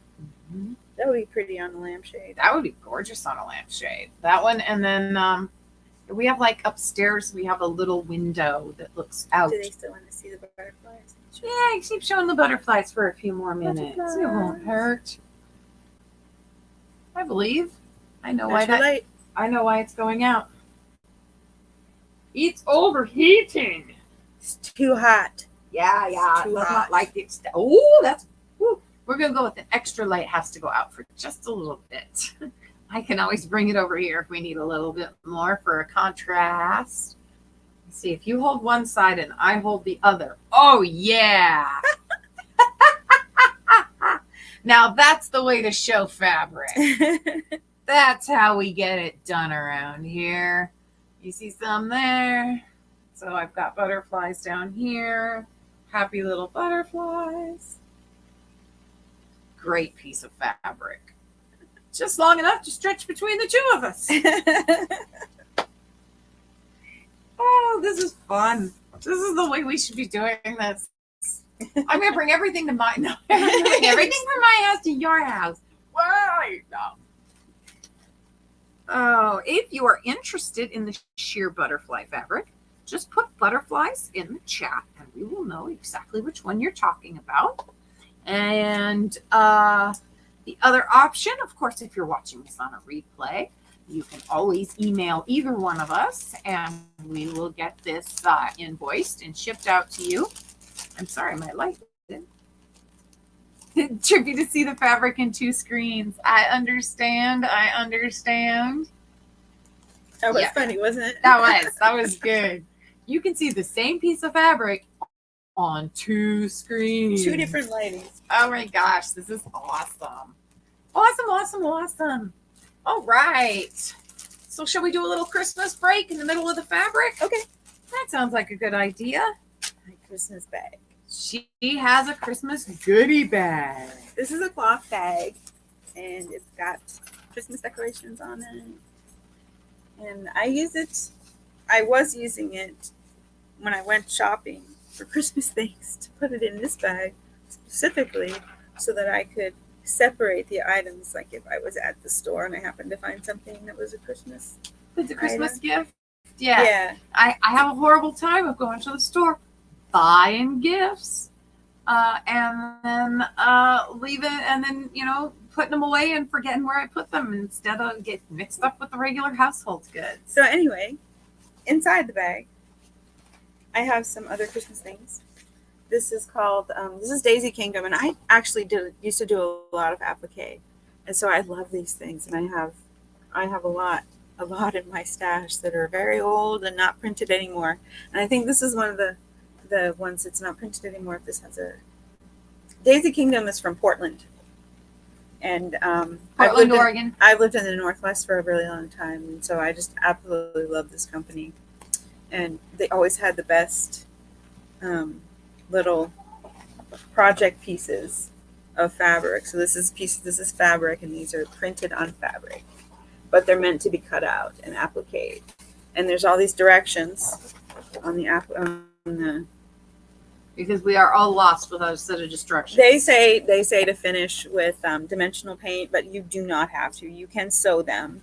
Mm-hmm. That would be pretty on a lampshade. That would be gorgeous on a lampshade. That one, and then we have like upstairs, we have a little window that looks out. Do they still want to see the butterflies? Yeah, keep showing the butterflies for a few more minutes. It won't hurt. I believe. I know why that. I know why it's going out. It's overheating. It's too hot. Yeah. Too Let's hot. not like it. Oh, that's. Woo. We're gonna go with an extra light. Has to go out for just a little bit. I can always bring it over here if we need a little bit more for a contrast. Let's see, if you hold one side and I hold the other. Oh yeah. Now that's the way to show fabric. That's how we get it done around here. You see some there. So I've got butterflies down here. Happy little butterflies. Great piece of fabric. Just long enough to stretch between the two of us. Oh, this is fun. This is the way we should be doing this. I'm going to bring everything to my no, I'm gonna bring everything from my house to your house. Why? No. Oh, if you are interested in the sheer butterfly fabric, just put butterflies in the chat and we will know exactly which one you're talking about. And the other option, of course, if you're watching this on a replay, you can always email either one of us and we will get this invoiced and shipped out to you. I'm sorry, my light didn't. Trippy to see the fabric in two screens. I understand. That was funny, wasn't it? That was good. You can see the same piece of fabric on two screens. Two different lightings. Oh my gosh, this is awesome. Awesome. All right. So shall we do a little Christmas break in the middle of the fabric? Okay. That sounds like a good idea. My Christmas bag. She has a Christmas goodie bag. This is a cloth bag, and it's got Christmas decorations on it. And I was using it when I went shopping for Christmas things to put it in this bag specifically so that I could separate the items. Like if I was at the store and I happened to find something that was a Christmas It's a Christmas item. gift. Yeah. I have a horrible time of going to the store, buying gifts, and then leaving, and then, putting them away and forgetting where I put them instead of get mixed up with the regular household goods. So anyway, inside the bag, I have some other Christmas things. This is called, this is Daisy Kingdom, and I actually used to do a lot of applique, and so I love these things, and I have a lot in my stash that are very old and not printed anymore, and I think this is one of the ones that's not printed anymore. This has a Daisy Kingdom is from Portland, and Portland, Oregon. I've lived in the Northwest for a really long time, and so I just absolutely love this company, and they always had the best little project pieces of fabric. So this is fabric, and these are printed on fabric, but they're meant to be cut out and appliqued. And there's all these directions on the because we are all lost without a set of instructions. They say to finish with dimensional paint, but you do not have to. You can sew them.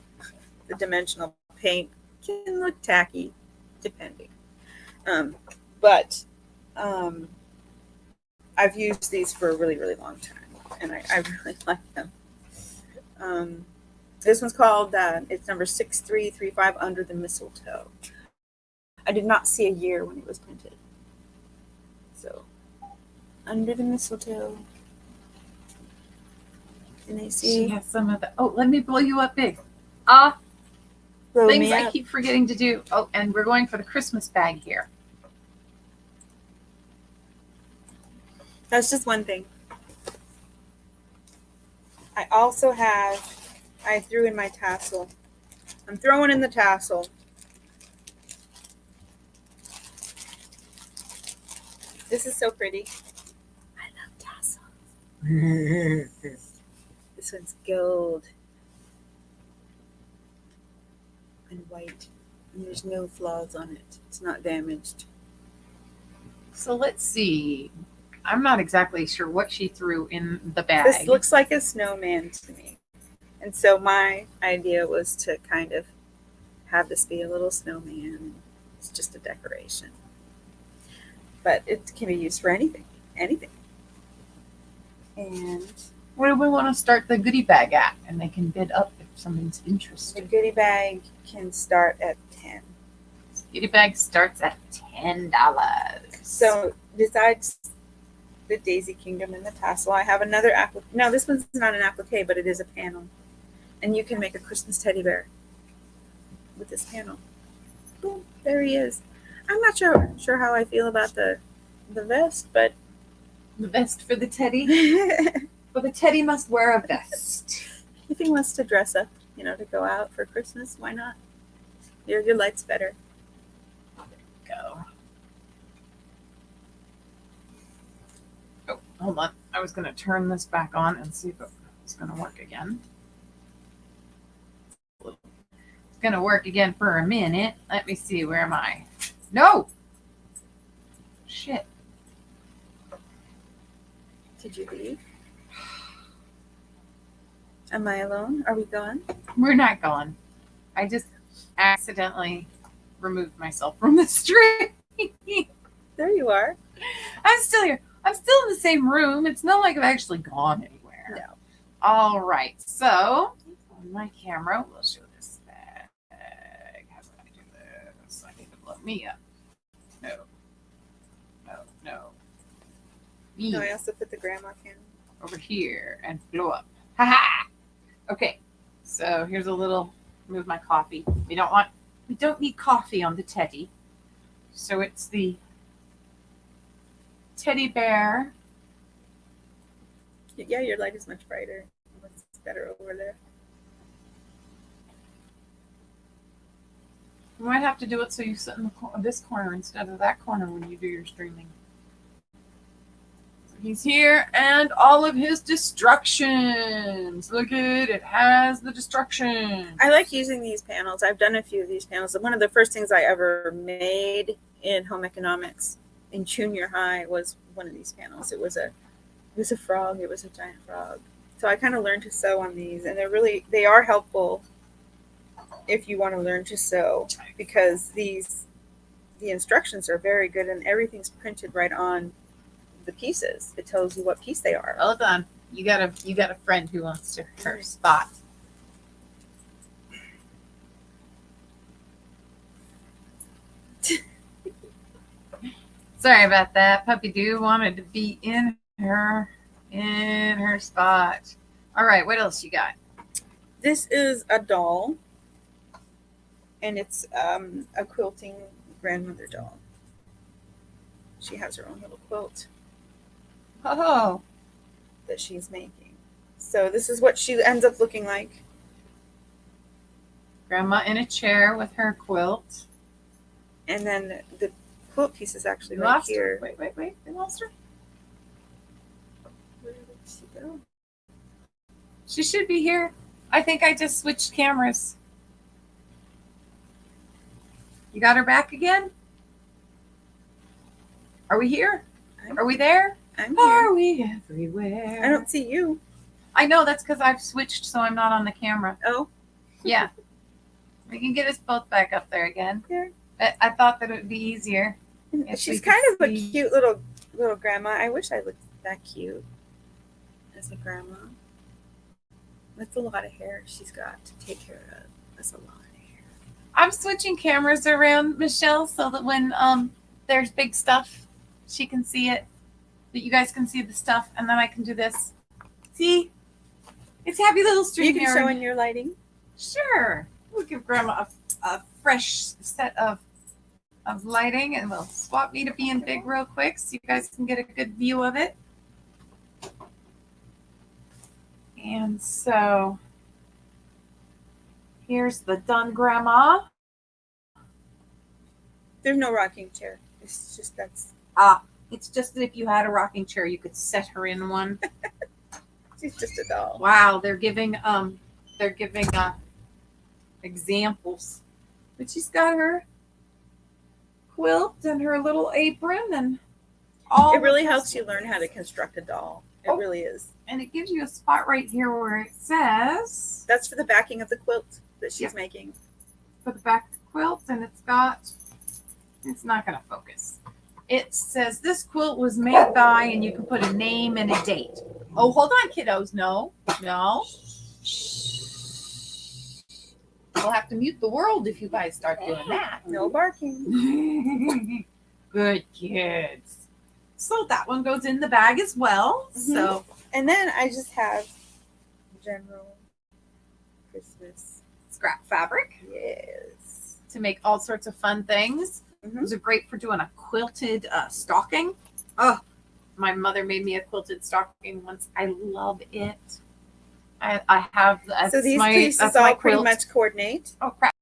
The dimensional paint can look tacky, depending. But I've used these for a really, really long time, and I really like them. This one's called, it's number 6335, Under the Mistletoe. I did not see a year when it was printed. So, Under the Mistletoe. Can they see? She has some of the, let me blow you up big. Blow Things me I up. keep forgetting to do. Oh, and we're going for the Christmas bag here. That's just one thing. I also I threw in my tassel. I'm throwing in the tassel. This is so pretty. I love tassels. This one's gold and white. And there's no flaws on it. It's not damaged. So let's see. I'm not exactly sure what she threw in the bag. This looks like a snowman to me. And so my idea was to kind of have this be a little snowman. It's just a decoration. But it can be used for anything. Anything. And where do we want to start the goodie bag at? And they can bid up if somebody's the interested. goodie bag can start at 10. Goodie bag starts at $10. So besides the Daisy Kingdom and the tassel, I have another applique. No, this one's not an applique, but it is a panel. And you can make a Christmas teddy bear with this panel. Boom, there he is. I'm not sure how I feel about the vest, but the vest for the teddy. But the teddy must wear a vest. if he wants to dress up, to go out for Christmas, why not? Your light's better. Go. Oh, hold on. I was going to turn this back on and see if it was going to work again. It's going to work again for a minute. Let me see. Where am I? No! Shit. Did you leave? Am I alone? Are we gone? We're not gone. I just accidentally removed myself from the stream. There you are. I'm still here. I'm still in the same room. It's not like I've actually gone anywhere. No. All right. So on my camera, we'll show this bag. How do I do this? I need to blow me up. No. Me No, I also put the grandma can over here and blow up. Ha! Okay. So here's a little. Move my coffee. We don't need coffee on the teddy. So it's the teddy bear. Yeah, your light is much brighter. It's better over there. You might have to do it so you sit in this corner instead of that corner when you do your streaming. So he's here and all of his destructions. Look at it. It has the destruction. I like using these panels. I've done a few of these panels. One of the first things I ever made in home economics in junior high was one of these panels. It was a frog. It was a giant frog. So I kind of learned to sew on these, and they are helpful if you want to learn to sew, because the instructions are very good and everything's printed right on the pieces. It tells you what piece they are. Hold on. You got a friend who wants to her spot. Sorry about that. Puppy Doo wanted to be in her spot. All right, what else you got? This is a doll, and it's a quilting grandmother doll. She has her own little quilt Oh, that she's making. So this is what she ends up looking like. Grandma in a chair with her quilt. And then the quilt piece is actually We right lost here. her. Wait. We lost her. Where did she go? She should be here. I think I just switched cameras. You got her back again? Are we here? Are we there? I'm Are here. we everywhere? I don't see you. I know, that's because I've switched so I'm not on the camera. Oh, Yeah. We can get us both back up there again. Here. I thought that it would be easier. If she's we could kind of a see. cute little grandma. I wish I looked that cute as a grandma. That's a lot of hair she's got to take care of. That's a lot of hair. I'm switching cameras around, Michelle, so that when there's big stuff, she can see it. That you guys can see the stuff, and then I can do this. See? It's happy little stream. You can show in your lighting. Sure. We'll give Grandma a fresh set of lighting, and we'll swap me to being big real quick so you guys can get a good view of it. And so here's the done Grandma. There's no rocking chair. It's just that's. It's just that if you had a rocking chair, you could set her in one. She's just a doll. Wow, they're giving examples. But she's got her quilt and her little apron and all. It really helps you learn how to construct a doll. It really is. And it gives you a spot right here where it says. That's for the backing of the quilt that she's making. For the back of the quilt, and it's got. It's not going to focus. It says this quilt was made by, and you can put a name and a date. Oh, hold on, kiddos. No. We'll have to mute the world if you guys start doing that. No barking. Good kids. So that one goes in the bag as well. Mm-hmm. So, and then I just have general Christmas scrap fabric. Yes. To make all sorts of fun things. Mm-hmm. Those are great for doing a quilted stocking. Oh, my mother made me a quilted stocking once. I love it. I have. So these pieces all pretty much coordinate. Oh crap!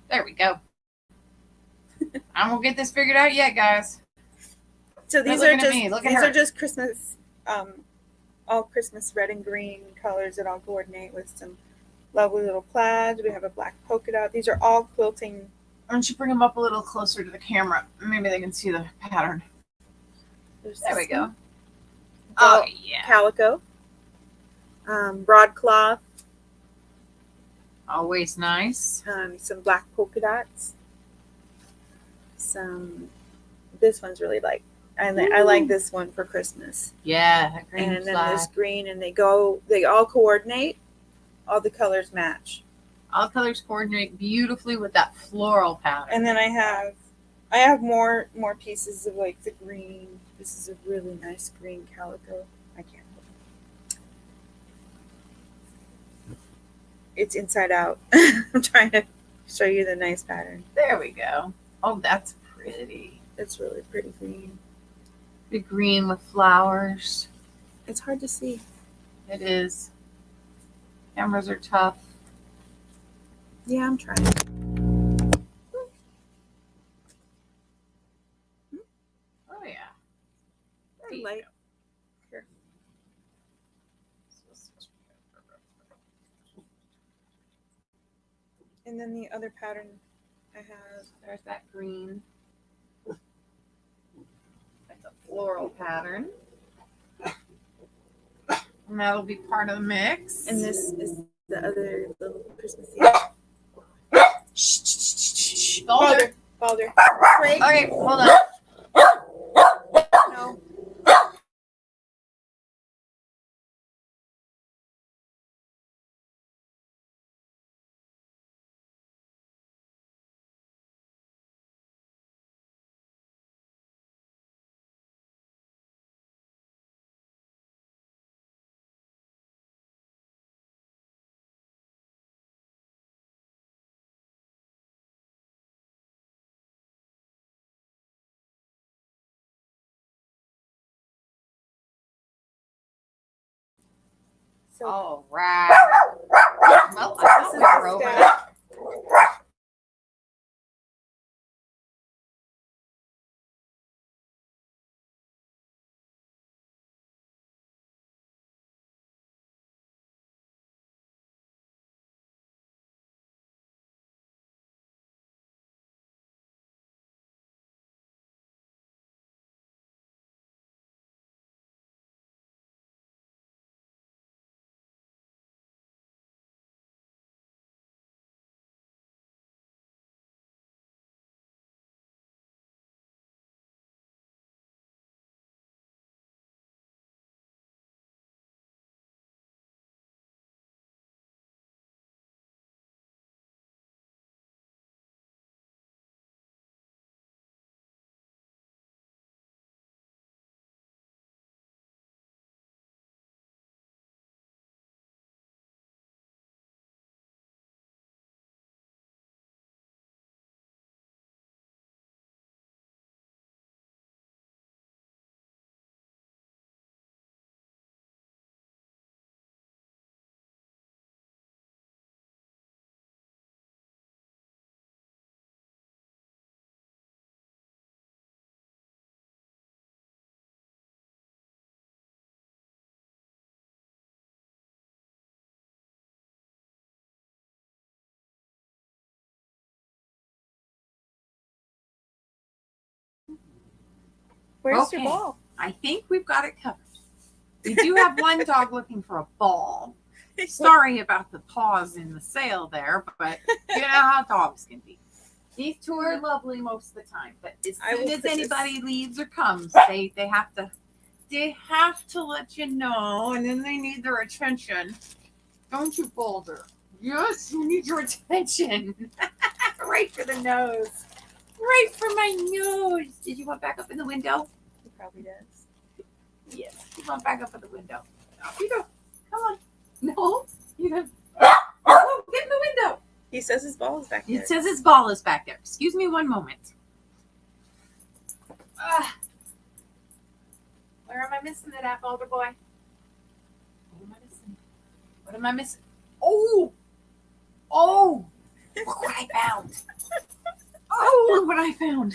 There we go. I'm gonna get this figured out yet, guys. So these are just Christmas, all Christmas red and green colors that all coordinate with some lovely little plaids. We have a black polka dot. These are all quilting. Why don't you bring them up a little closer to the camera? Maybe they can see the pattern. There we go. Oh yeah. Calico. Broadcloth. Always nice. Some black polka dots. This one's really I like this one for Christmas. Yeah, that green and then this green, and they all coordinate. All the colors match. All colors coordinate beautifully with that floral pattern. And then I have more pieces of the green. This is a really nice green calico. I can't. It's inside out. I'm trying to show you the nice pattern. There we go. Oh, that's pretty. It's really pretty green. The green with flowers. It's hard to see. It is. Cameras are tough. Yeah, I'm trying. Oh yeah. Very light. Here. And then the other pattern I have. There's that green. That's a floral pattern. And that'll be part of the mix. And this is the other little Christmassy. Shh. Balder. Okay, hold on. So, all right. Well, I thought we were over that. Where's Okay. your ball? I think we've got it covered. We do have one dog looking for a ball. Sorry about the pause in the sale there, but you know how dogs can be. These two are lovely most of the time, but as soon as anybody leaves or comes, they have to let you know, and then they need their attention. Don't you, Boulder? Yes, you need your attention. Right for the nose. Right for my nose. Did you want back up in the window? He probably does. Yes. You want back up in the window. Off you go. Come on. No. You don't. Oh, get in the window. He says his ball is back there. It says his ball is back there. Excuse me one moment. Where am I missing it at, Boulder boy? What am I missing? What am I missing? Oh! Oh! Look what I found. Oh, look what I found.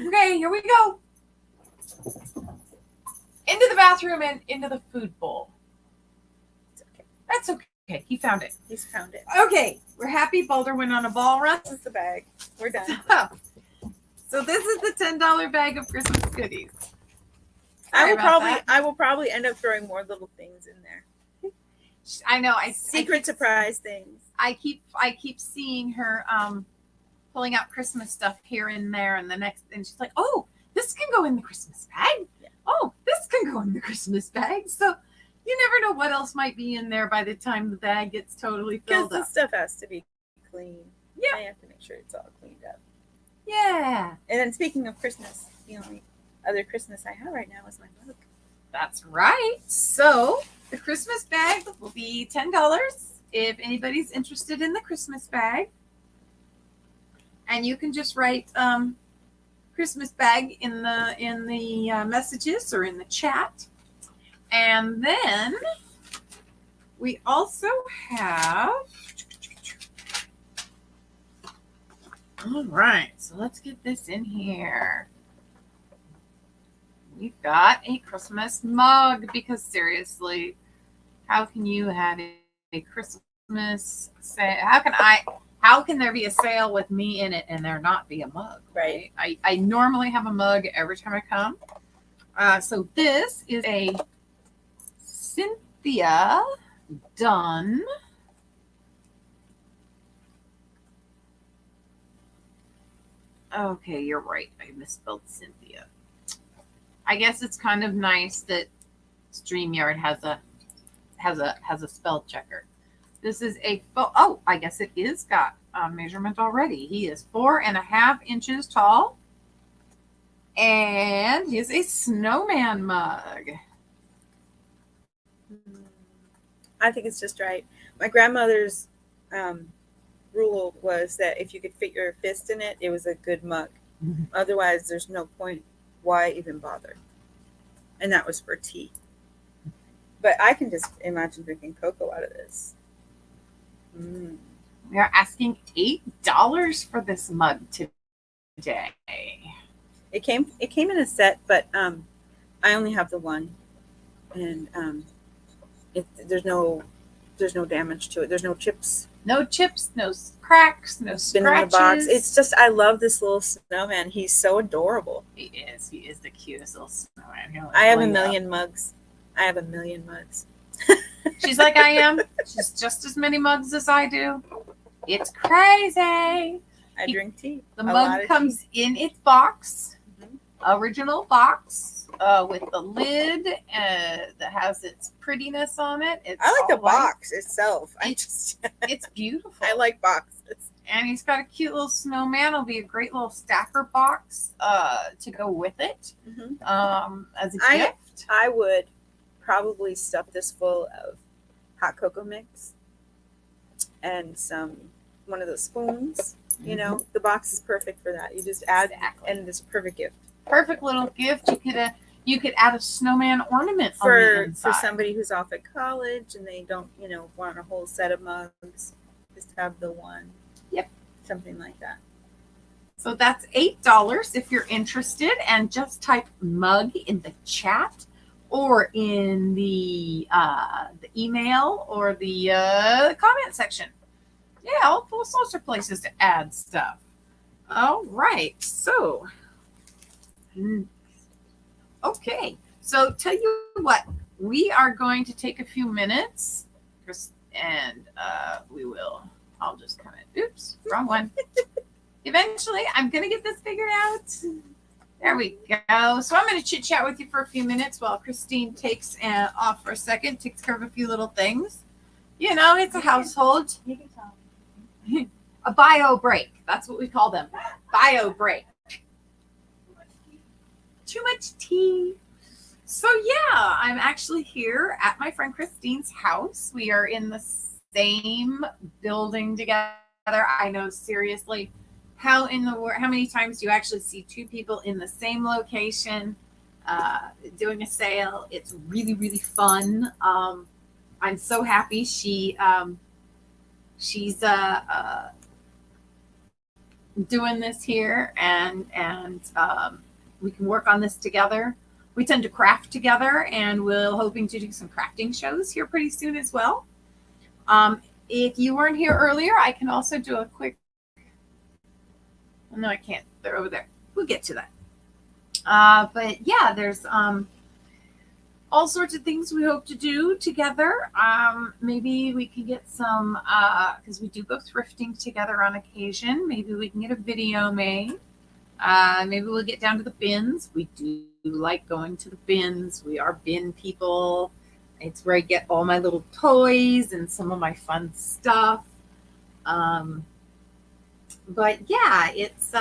Okay, here we go. Into the bathroom and into the food bowl. It's okay. That's okay. He found it. He's found it. Okay, we're happy. Boulder went on a ball run. This is the bag. We're done. So this is the $10 bag of Christmas goodies. I will probably end up throwing more little things in there. I know. Secret surprise things. I keep seeing her pulling out Christmas stuff here and there, and she's like, "Oh, this can go in the Christmas bag. Yeah. Oh, this can go in the Christmas bag." So you never know what else might be in there by the time the bag gets totally filled up. Because the stuff has to be clean. Yeah, I have to make sure it's all cleaned up. Yeah. And then speaking of Christmas, the only other Christmas I have right now is my mug. That's right. So the Christmas bag will be $10 if anybody's interested in the Christmas bag. And you can just write Christmas bag in the messages or in the chat. And then we also have, all right, so let's get this in here. We've got a Christmas mug because seriously, how can you have a Christmas sale? How can there be a sale with me in it and there not be a mug? Right. I normally have a mug every time I come. So this is a Cynthia Dunn. Okay, you're right. I misspelled Cynthia. I guess it's kind of nice that StreamYard has a spell checker. This is I guess it is got a measurement already. He is 4.5 inches tall, and he is a snowman mug. I think it's just right. My grandmother's rule was that if you could fit your fist in it, it was a good mug. Mm-hmm. Otherwise, there's no point. Why even bother? And that was for tea. But I can just imagine drinking cocoa out of this. We are asking $8 for this mug today. It came in a set, but I only have the one, and there's no damage to it. There's no chips. No chips, no cracks, no scratches. In the box. It's just, I love this little snowman. He's so adorable. He is the cutest little snowman. I have a million mugs. She's like I am. She's just as many mugs as I do. It's crazy. I drink tea. The mug comes in its box, original box, with the lid that has its prettiness on it. I like the box itself. It's beautiful. I like boxes. And he's got a cute little snowman. It'll be a great little stacker box to go with it as a gift. I would probably stuff this full of hot cocoa mix and one of those spoons. You know, the box is perfect for that. You just add, and it's a perfect gift. Perfect little gift. You could add a snowman ornament for somebody who's off at college and they don't, want a whole set of mugs. Just have the one. Yep. Something like that. So that's $8 if you're interested, and just type mug in the chat or in the email or the comment section. Yeah, all those sorts of places to add stuff. All right, so Okay, so tell you what, we are going to take a few minutes, and we will. I'll just kind of, oops, wrong one. Eventually, I'm going to get this figured out. There we go. So I'm going to chit chat with you for a few minutes while Christine takes off for a second, takes care of a few little things. You know, it's a household. You can tell. A bio break. That's what we call them. Bio break. Too much tea. So yeah, I'm actually here at my friend Christine's house. We are in the same building together. I know, seriously, how in the world, how many times do you actually see two people in the same location doing a sale? It's really, really fun. I'm so happy she's doing this here, and we can work on this together. We tend to craft together, and we're hoping to do some crafting shows here pretty soon as well. If you weren't here earlier, I can also do a quick. No, I can't. They're over there. We'll get to that. But yeah, there's all sorts of things we hope to do together. Maybe we can get some, because we do go thrifting together on occasion. Maybe we can get a video made. Maybe we'll get down to the bins. We do like going to the bins. We are bin people. It's where I get all my little toys and some of my fun stuff. But yeah, it's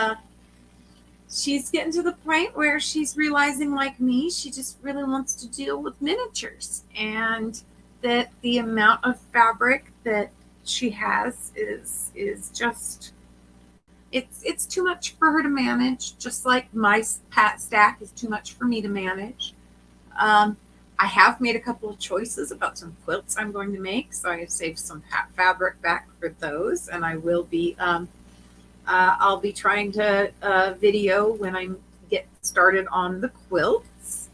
she's getting to the point where she's realizing, like me, she just really wants to deal with miniatures, and that the amount of fabric that she has is just it's too much for her to manage, just like my stack is too much for me to manage. I have made a couple of choices about some quilts I'm going to make, so I have saved some fabric back for those, and I will be I'll be trying to video when I get started on the quilts.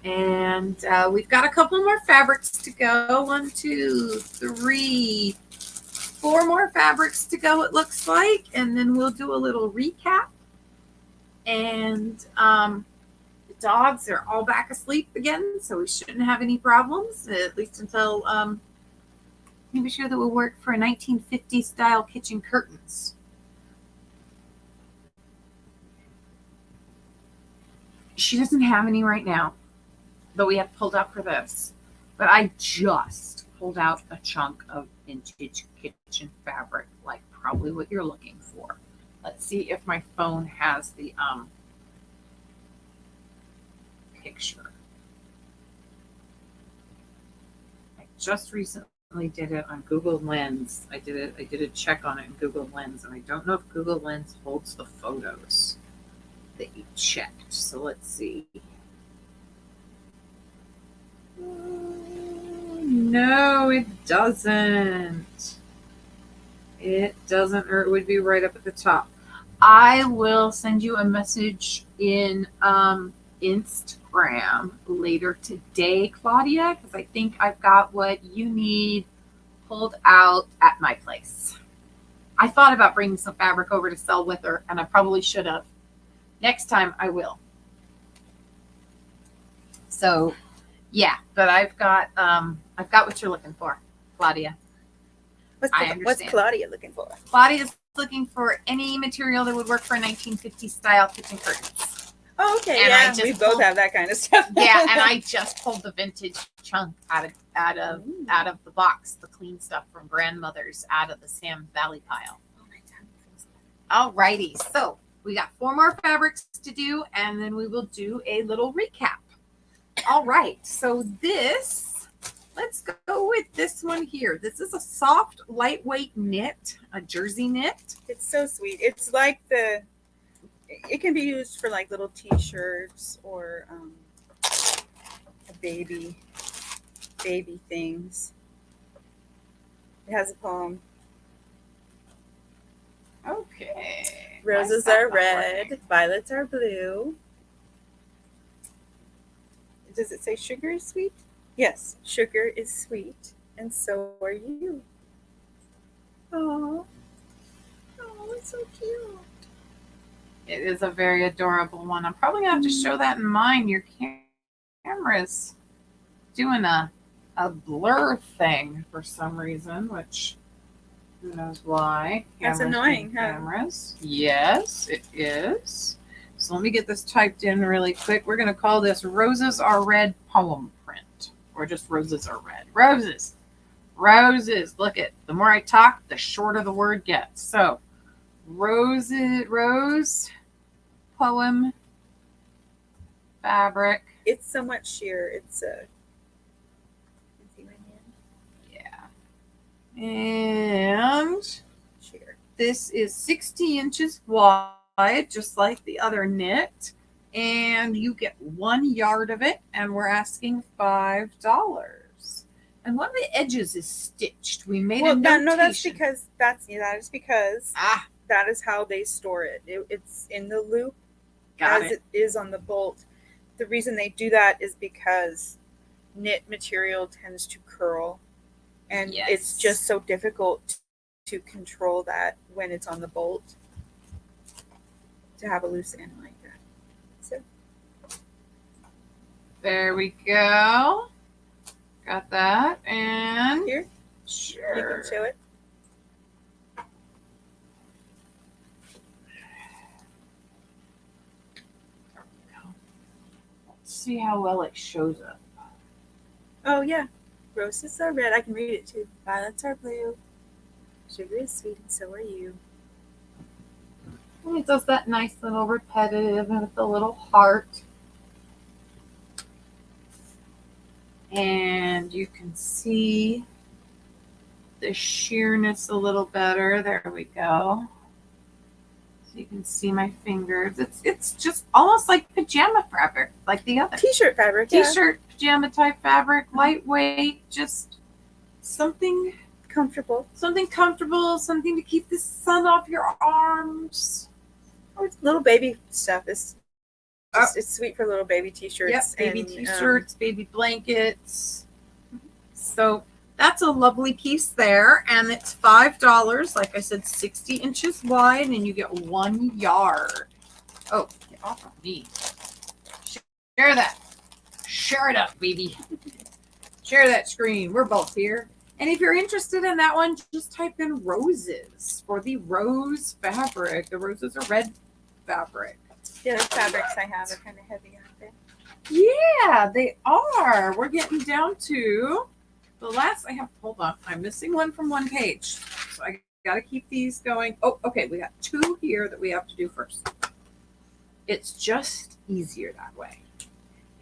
And we've got a couple more fabrics to go. 1, 2, 3, 4 more fabrics to go, it looks like. And then we'll do a little recap. And the dogs are all back asleep again, so we shouldn't have any problems, at least until maybe sure that will work for 1950s style kitchen curtains. She doesn't have any right now, though we have pulled out for this. But I just pulled out a chunk of vintage kitchen fabric, like probably what you're looking for. Let's see if my phone has the picture. I just recently did it on Google Lens. I did a check on it in Google Lens, and I don't know if Google Lens holds the photos that you checked. So let's see. No, it doesn't. It doesn't, or it would be right up at the top. I will send you a message in Instagram later today, Claudia, because I think I've got what you need pulled out at my place. I thought about bringing some fabric over to sell with her, and I probably should have. Next time I will. So yeah, but I've got what you're looking for, Claudia. What's Claudia looking for? Claudia's looking for any material that would work for a 1950s style kitchen curtains. Oh, okay. And yeah, we both have that kind of stuff. Yeah, and I just pulled the vintage chunk out of the box, the clean stuff from grandmother's, out of the Sam Valley pile. Oh my God. Alrighty, so we got 4 more fabrics to do, and then we will do a little recap. All right, so let's go with this one here. This is a soft, lightweight knit, a jersey knit. It's so sweet. It's like it can be used for like little t-shirts or baby things. It has a poem. Okay. Roses are red, violets are blue. Does it say sugar is sweet? Yes, sugar is sweet, and so are you. Oh, it's so cute. It is a very adorable one. I'm probably gonna have to show that in mine. Your camera's doing a blur thing for some reason, which who knows why. That's Cameras annoying, being huh? Cameras. Yes, it is. So let me get this typed in really quick. We're going to call this Roses Are Red poem print, or just Roses Are Red. Roses. Roses. Look at, the more I talk, the shorter the word gets. So rose poem fabric. It's somewhat sheer. It's a. See my hand? Yeah. And Sheer. this is 60 inches wide, just like the other knit. And you get 1 yard of it, and we're asking $5. And one of the edges is stitched. We made a notation. No, that's because that is because Ah, that is how they store it. It's in the loop got as it. it is on the bolt. The reason they do that is because knit material tends to curl, and Yes. it's just so difficult to control that when it's on the bolt, to have a loose end like that. So There we go. Got that. And here, sure. you can show it. Let's see how well it shows up. Oh yeah, roses are red. I can read it too. Violets are blue. Sugar is sweet, and so are you. And it does that nice little repetitive with the little heart. And you can see the sheerness a little better. There we go. So you can see my fingers. It's just almost like pajama fabric, like the other. T-shirt fabric. T-shirt, pajama type fabric, lightweight, just something Comfortable. something comfortable, something to keep the sun off your arms. Or little baby stuff. It's sweet for little baby T-shirts. Yep, baby and, T-shirts, baby blankets. So that's a lovely piece there, and it's $5. Like I said, 60 inches wide, and you get 1 yard. Oh, get off of me. Share that. Share it up, baby. Share that screen. We're both here. And if you're interested in that one, just type in roses for the rose fabric. The roses are red fabric. The other fabrics I have are kind of heavy, aren't they? Yeah, they are. We're getting down to the last. I have, hold on, I'm missing one from one page. So I got to keep these going. Oh, okay, we got 2 here that we have to do first. It's just easier that way.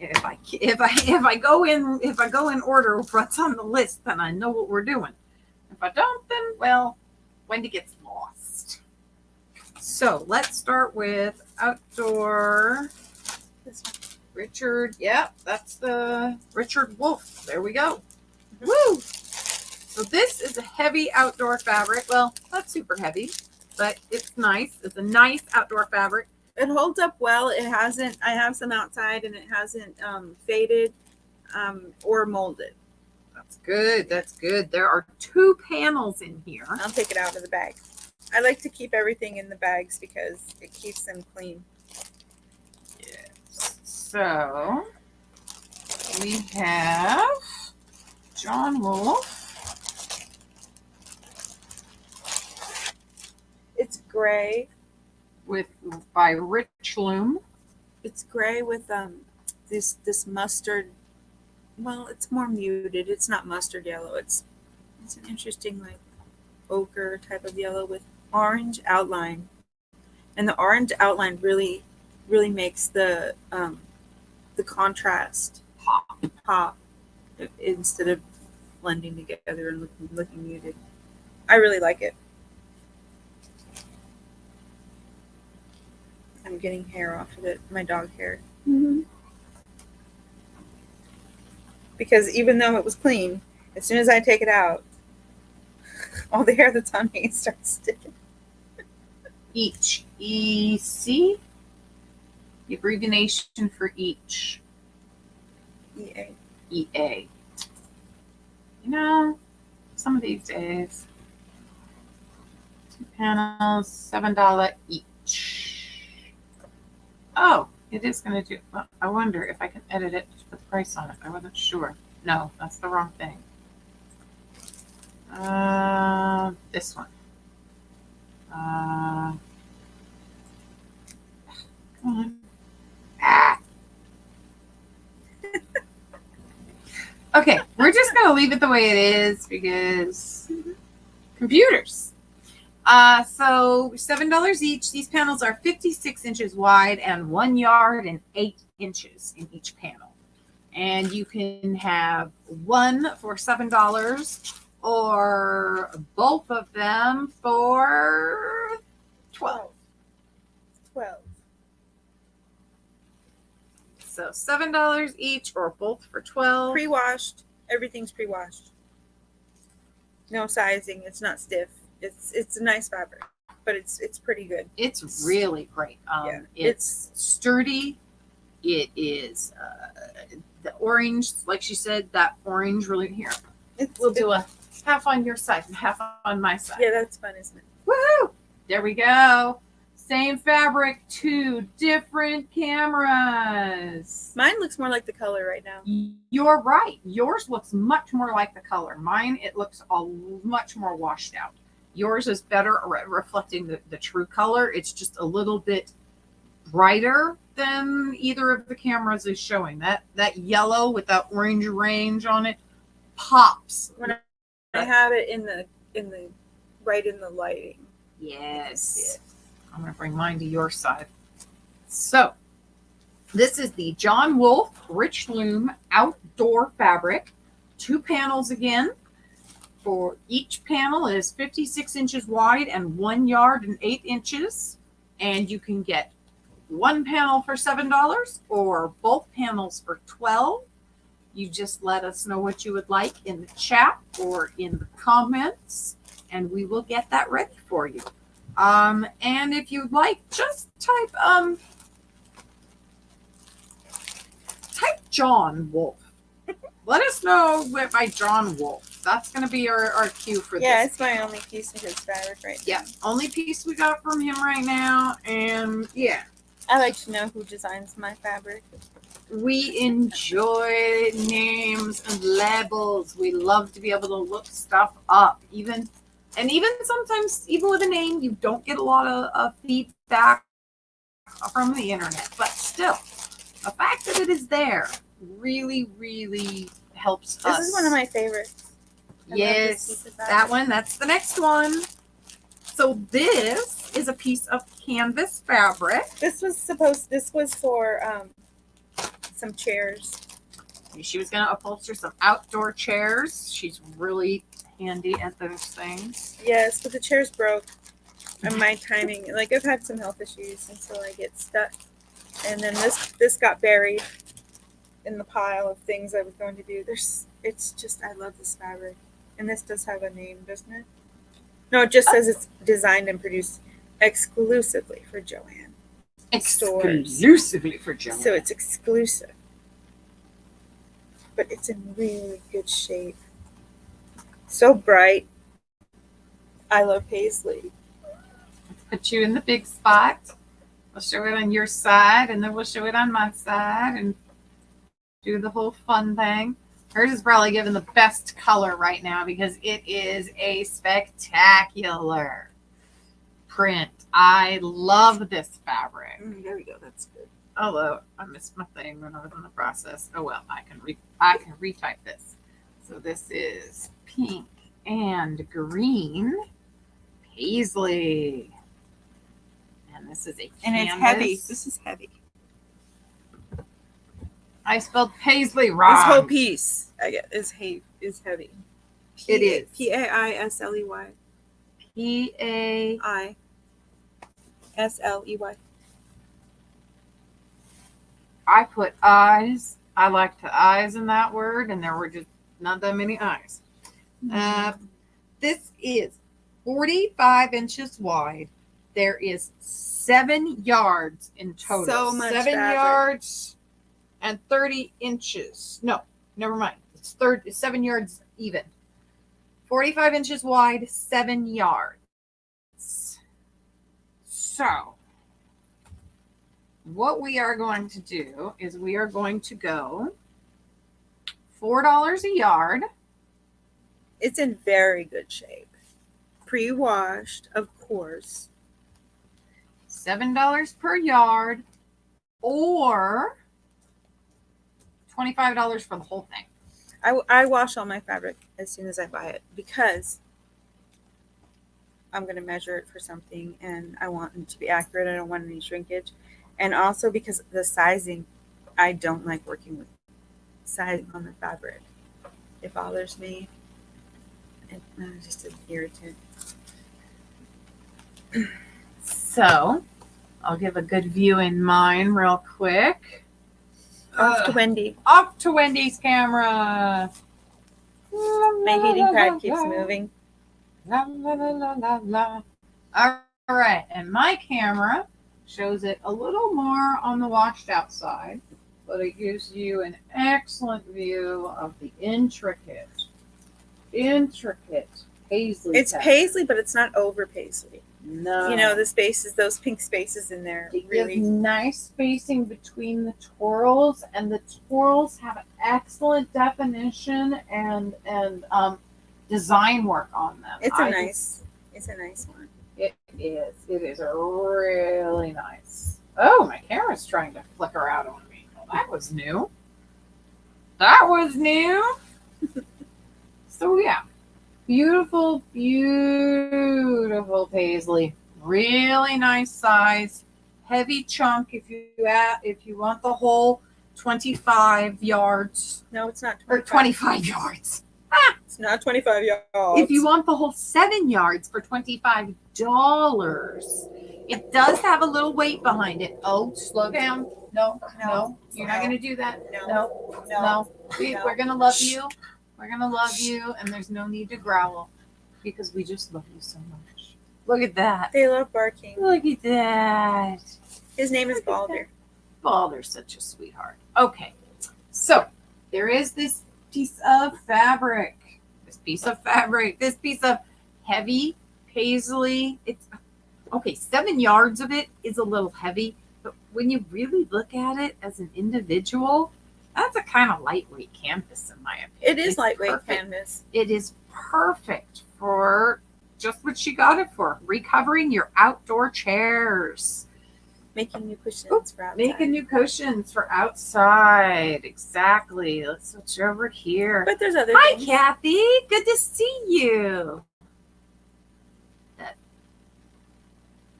If I go in order of what's on the list, then I know what we're doing. If I don't, then well, Wendy gets lost. So let's start with outdoor. This one. Richard, yeah, that's the Richard Wolf. There we go. Woo! So this is a heavy outdoor fabric. Well, not super heavy, but it's nice. It's a nice outdoor fabric. It holds up well. It hasn't. I have some outside, and it hasn't faded or molded. That's good. That's good. There are 2 panels in here. I'll take it out of the bag. I like to keep everything in the bags because it keeps them clean. Yes. So we have John Wolf. It's gray. By Rich Loom. It's gray with this mustard. Well, it's more muted. It's not mustard yellow. It's an interesting like ochre type of yellow with orange outline, and the orange outline really makes the contrast pop instead of blending together and looking muted. I really like it. I'm getting hair off of it, my dog hair. Mm-hmm. Because even though it was clean, as soon as I take it out, all the hair that's on me starts sticking. Each. EC. The abbreviation for each. EA. EA. You know, some of these days, 2 panels, $7 each. Oh, It is going to do. Well, I wonder if I can edit it to put the price on it. I wasn't sure. No, that's the wrong thing. This one. Come on. Ah. Okay, we're just going to leave it the way it is because computers. So $7 each. These panels are 56 inches wide and 1 yard and 8 inches in each panel. And you can have one for $7 or both of them for 12. 12. So $7 each or both for 12. Pre-washed. Everything's pre-washed. No sizing. It's not stiff. It's a nice fabric, but it's pretty good. It's really great. Yeah, it's sturdy. It is the orange, like she said, that orange really here. We'll do a half on your side and half on my side. Yeah, that's fun, isn't it? Woohoo! There we go. Same fabric, 2 different cameras. Mine looks more like the color right now. You're right. Yours looks much more like the color. Mine, it looks much more washed out. Yours is better reflecting the true color. It's just a little bit brighter than either of the cameras is showing. That yellow with that orange range on it pops. When I have it in the right in the lighting. Yes. I'm going to bring mine to your side. So, this is the John Wolf Rich Loom Outdoor Fabric. 2 panels again. For each panel is 56 inches wide and 1 yard and 8 inches. And you can get one panel for $7 or both panels for $12. You just let us know what you would like in the chat or in the comments, and we will get that ready for you. And if you'd like, just type John Wolf. Let us know by John Wolf. That's going to be our cue for this. Yeah, it's my only piece of his fabric right now. Yeah, only piece we got from him right now. And yeah. I like to know who designs my fabric. We enjoy names and labels. We love to be able to look stuff up. Even sometimes, even with a name, you don't get a lot of feedback from the internet. But still, the fact that it is there really, really helps us. This is one of my favorites. Yes, that one. That's the next one. So this is a piece of canvas fabric. This was for some chairs. She was going to upholster some outdoor chairs. She's really handy at those things. Yes, but the chairs broke. And my timing, like I've had some health issues, and so I get stuck. And then this got buried in the pile of things I was going to do. It's just, I love this fabric. And this does have a name, doesn't it? No, it just says it's designed and produced exclusively for Joann. Exclusively for Joann. So it's exclusive. But it's in really good shape. So bright. I love paisley. Put you in the big spot. We'll show it on your side, and then we'll show it on my side, and do the whole fun thing. Hers is probably given the best color right now because it is a spectacular print. I love this fabric. There we go. That's good. Although I missed my thing when I was in the process. Oh well, I can retype this. So this is pink and green paisley, and this is a canvas. And it's heavy. This is heavy. I spelled paisley wrong. This whole piece, I get, is heavy. It is P-A-I-S-L-E-Y. P-A-I-S-L-E-Y. I put eyes. I like to eyes in that word, and there were just not that many eyes. This is 45 inches wide. There is 7 yards in total. So much 7 fabric. yards and 30 inches. No, never mind. It's 7 yards even. 45 inches wide, 7 yards. So, what we are going to do is we are going to go $4 a yard. It's in very good shape. Pre-washed, of course. $7 per yard, or $25 for the whole thing. I wash all my fabric as soon as I buy it because I'm going to measure it for something and I want it to be accurate. I don't want any shrinkage. And also because the sizing, I don't like working with sizing on the fabric. It bothers me. It's just an irritant. So, I'll give a good view in mine real quick. Off to Wendy. Off to Wendy's camera. My heating pad keeps moving. La, la, la, la, la, la. All right, and my camera shows it a little more on the washed out side, but it gives you an excellent view of the intricate paisley. It's pattern. paisley, but it's not over paisley. No. You know, the spaces, those pink spaces in there. It really gives nice spacing between the twirls, and the twirls have excellent definition and design work on them. It's a nice one. It is. It is really nice. Oh, my camera's trying to flicker out on me. Well, that was new. So yeah, beautiful paisley. Really nice size, heavy chunk. If you want the whole 25 yards. No, it's not 25. Or 25 yards. It's not 25 yards. If you want the whole 7 yards for $25, it does have a little weight behind it. Oh, slow down. No. You're not going to do that. No. We're going to love you. We're going to love you, and there's no need to growl because we just love you so much. Look at that. They love barking. Look at that. His name is Balder. Balder's such a sweetheart. Okay. So, there is this piece of fabric. This piece of heavy paisley. It's okay. 7 yards of it is a little heavy, but when you really look at it as an individual, that's a kind of lightweight canvas in my opinion. It is lightweight canvas. It is perfect for just what she got it for. Recovering your outdoor chairs. Making new cushions for outside. Making new cushions for outside. Exactly. Let's switch over here. But there's other Hi, things. Kathy. Good to see you. That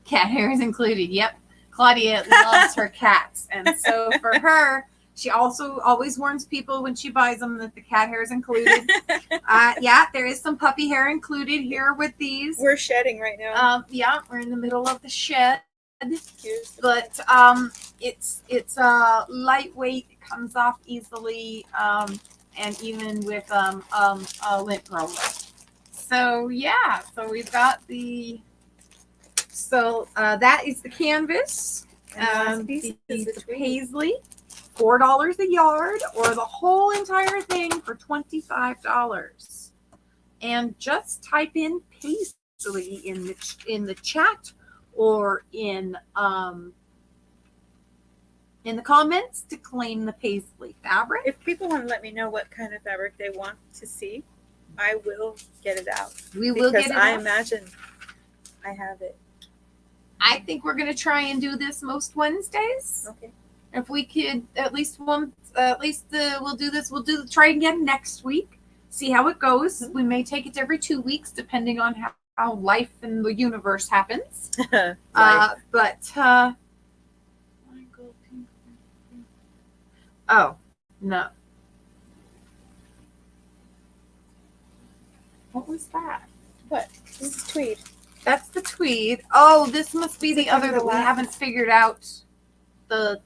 cat hair is included. Yep. Claudia loves her cats. And so for her, she also always warns people when she buys them that the cat hair is included. Yeah, there is some puppy hair included here with these. We're shedding right now. Yeah, we're in the middle of the shed. But it's lightweight, it comes off easily, and even with a lint roller. So yeah, so we've got that is the canvas, the paisley, $4 a yard, or the whole entire thing for $25. And just type in paisley in the chat or in the comments to claim the paisley fabric. If people want to let me know what kind of fabric they want to see, I will get it out. We will get it out. I imagine I have it. I think we're going to try and do this most Wednesdays. Okay. If we could we'll do this. We'll try again next week. See how it goes. We may take it every 2 weeks, depending on how life in the universe happens. Oh no, what was that? What? This is tweed. That's the tweed. Oh, this must be Is the it other the that we last? haven't figured out. The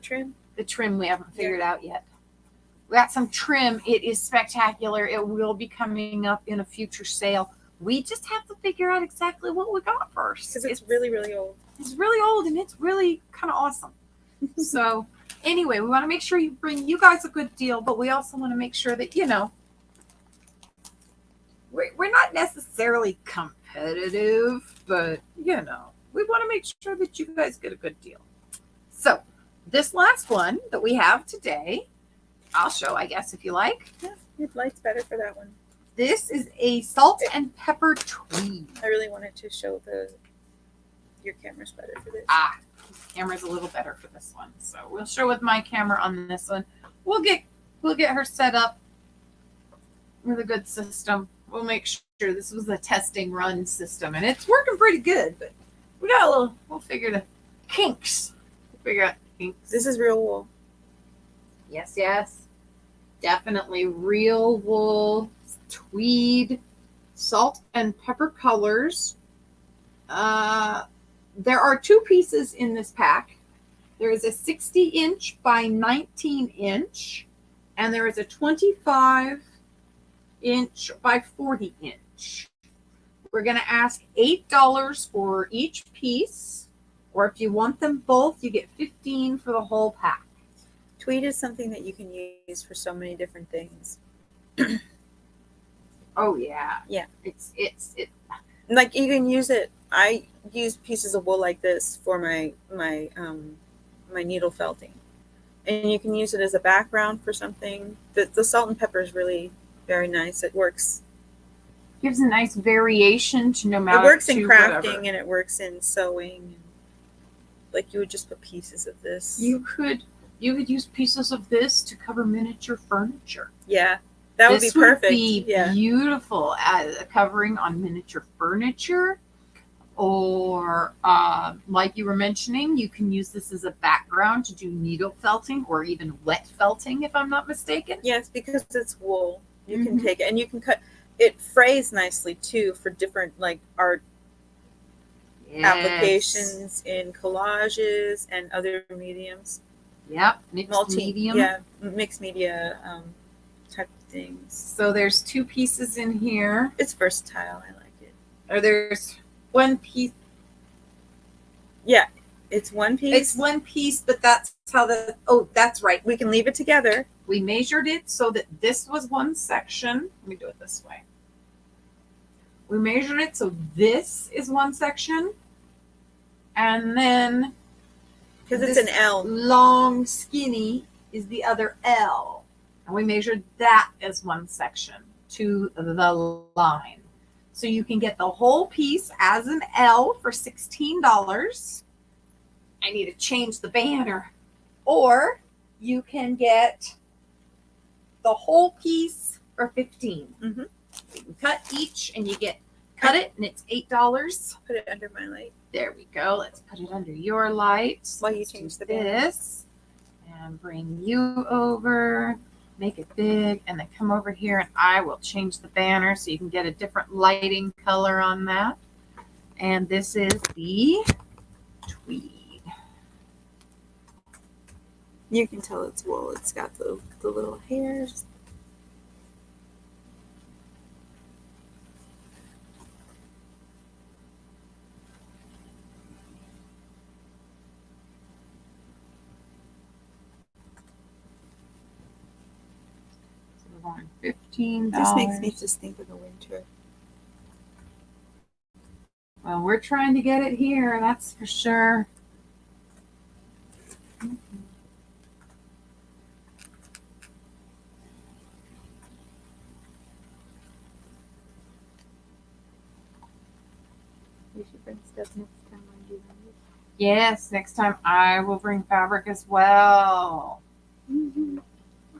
trim. The trim we haven't figured out yet. We got some trim. It is spectacular. It will be coming up in a future sale. We just have to figure out exactly what we got first. Because it's really, really old. It's really old and it's really kind of awesome. So anyway, we want to make sure you bring you guys a good deal, but we also want to make sure that, we're not necessarily competitive, but, we want to make sure that you guys get a good deal. So this last one that we have today, I'll show, I guess, if you like. Yeah, your light's better for that one. This is a salt and pepper tweed. I really wanted to show your camera's better for this. The camera's a little better for this one. So we'll show with my camera on this one. We'll get her set up with a good system. We'll make sure this was a testing run system, and it's working pretty good, but we'll figure the kinks. We'll figure out the kinks. This is real wool. Yes. Definitely real wool, tweed, salt and pepper colors. There are 2 pieces in this pack. There is a 60-inch by 19-inch, and there is a 25-inch by 40-inch. We're going to ask $8 for each piece, or if you want them both, you get $15 for the whole pack. Tweed is something that you can use for so many different things. Oh yeah. Yeah. It's like you can use it. I use pieces of wool like this for my needle felting, and you can use it as a background for something. The salt and pepper is really very nice. It works. Gives a nice variation to no matter. It works in crafting whatever. and it works in sewing. Like you would just put pieces of this. You could use pieces of this to cover miniature furniture. Yeah, that would be perfect. Would be beautiful as a covering on miniature furniture. Or like you were mentioning, you can use this as a background to do needle felting or even wet felting, if I'm not mistaken. Yes, because it's wool. You can take it and you can cut. It frays nicely too for different like art applications in collages and other mediums. Yep, mixed medium. Yeah, mixed media type of things. So there's 2 pieces in here. It's versatile. I like it. Or there's 1 piece. Yeah, it's 1 piece. It's 1 piece, but that's how that's right. We can leave it together. We measured it so that this was 1 section. Let me do it this way. We measured it so this is 1 section. And then because it's an L. Long skinny is the other L. And we measured that as 1 section to the line. So you can get the whole piece as an L for $16. I need to change the banner. Or you can get the whole piece for $15. Mm-hmm. You can cut each and you cut it and it's $8. Put it under my light. There we go. Let's put it under your light. While you change this and bring you over. Make it big, and then come over here, and I will change the banner so you can get a different lighting color on that. And this is the tweed. You can tell it's wool. It's got the little hairs. $15. This makes me just think of the winter. Well, we're trying to get it here, that's for sure. You should bring stuff next time when you do this. Yes, next time I will bring fabric as well.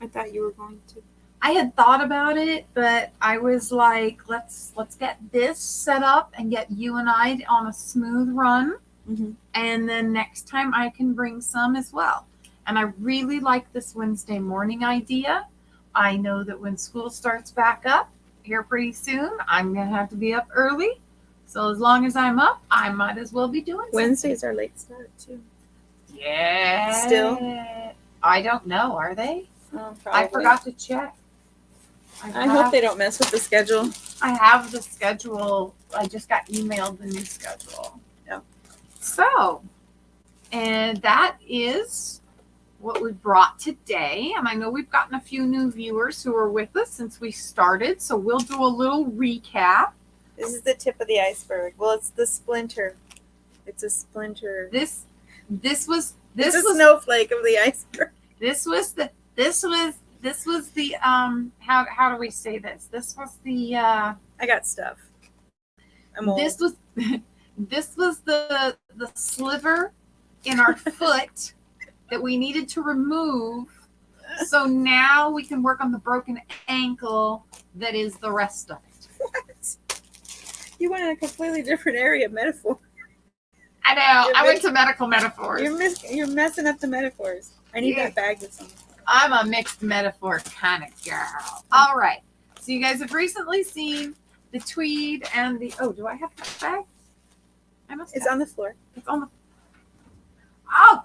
I thought you were going to. I had thought about it, but I was like, let's get this set up and get you and I on a smooth run. Mm-hmm. And then next time I can bring some as well. And I really like this Wednesday morning idea. I know that when school starts back up here pretty soon, I'm going to have to be up early. So as long as I'm up, I might as well be doing Wednesdays are late start too. Yeah. Still? I don't know. Are they? Oh, I forgot to check. I hope they don't mess with the schedule. I have the schedule. I just got emailed the new schedule. Yeah. So, and that is what we brought today. And I know we've gotten a few new viewers who are with us since we started. So we'll do a little recap. This is the tip of the iceberg. Well, it's the splinter. It's a splinter. This This was It's a snowflake of the iceberg. This was the how do we say this? This was the I got stuff. I'm old. this was the sliver in our foot that we needed to remove. So now we can work on the broken ankle that is the rest of it. What? You went in a completely different area of metaphor. I know. I went to medical metaphors. You're messing up the metaphors. I need that bag with something. I'm a mixed metaphor kind of girl. All right. So you guys have recently seen the tweed and the... Oh, do I have that bag? I must It's on the floor. It's on the... Oh!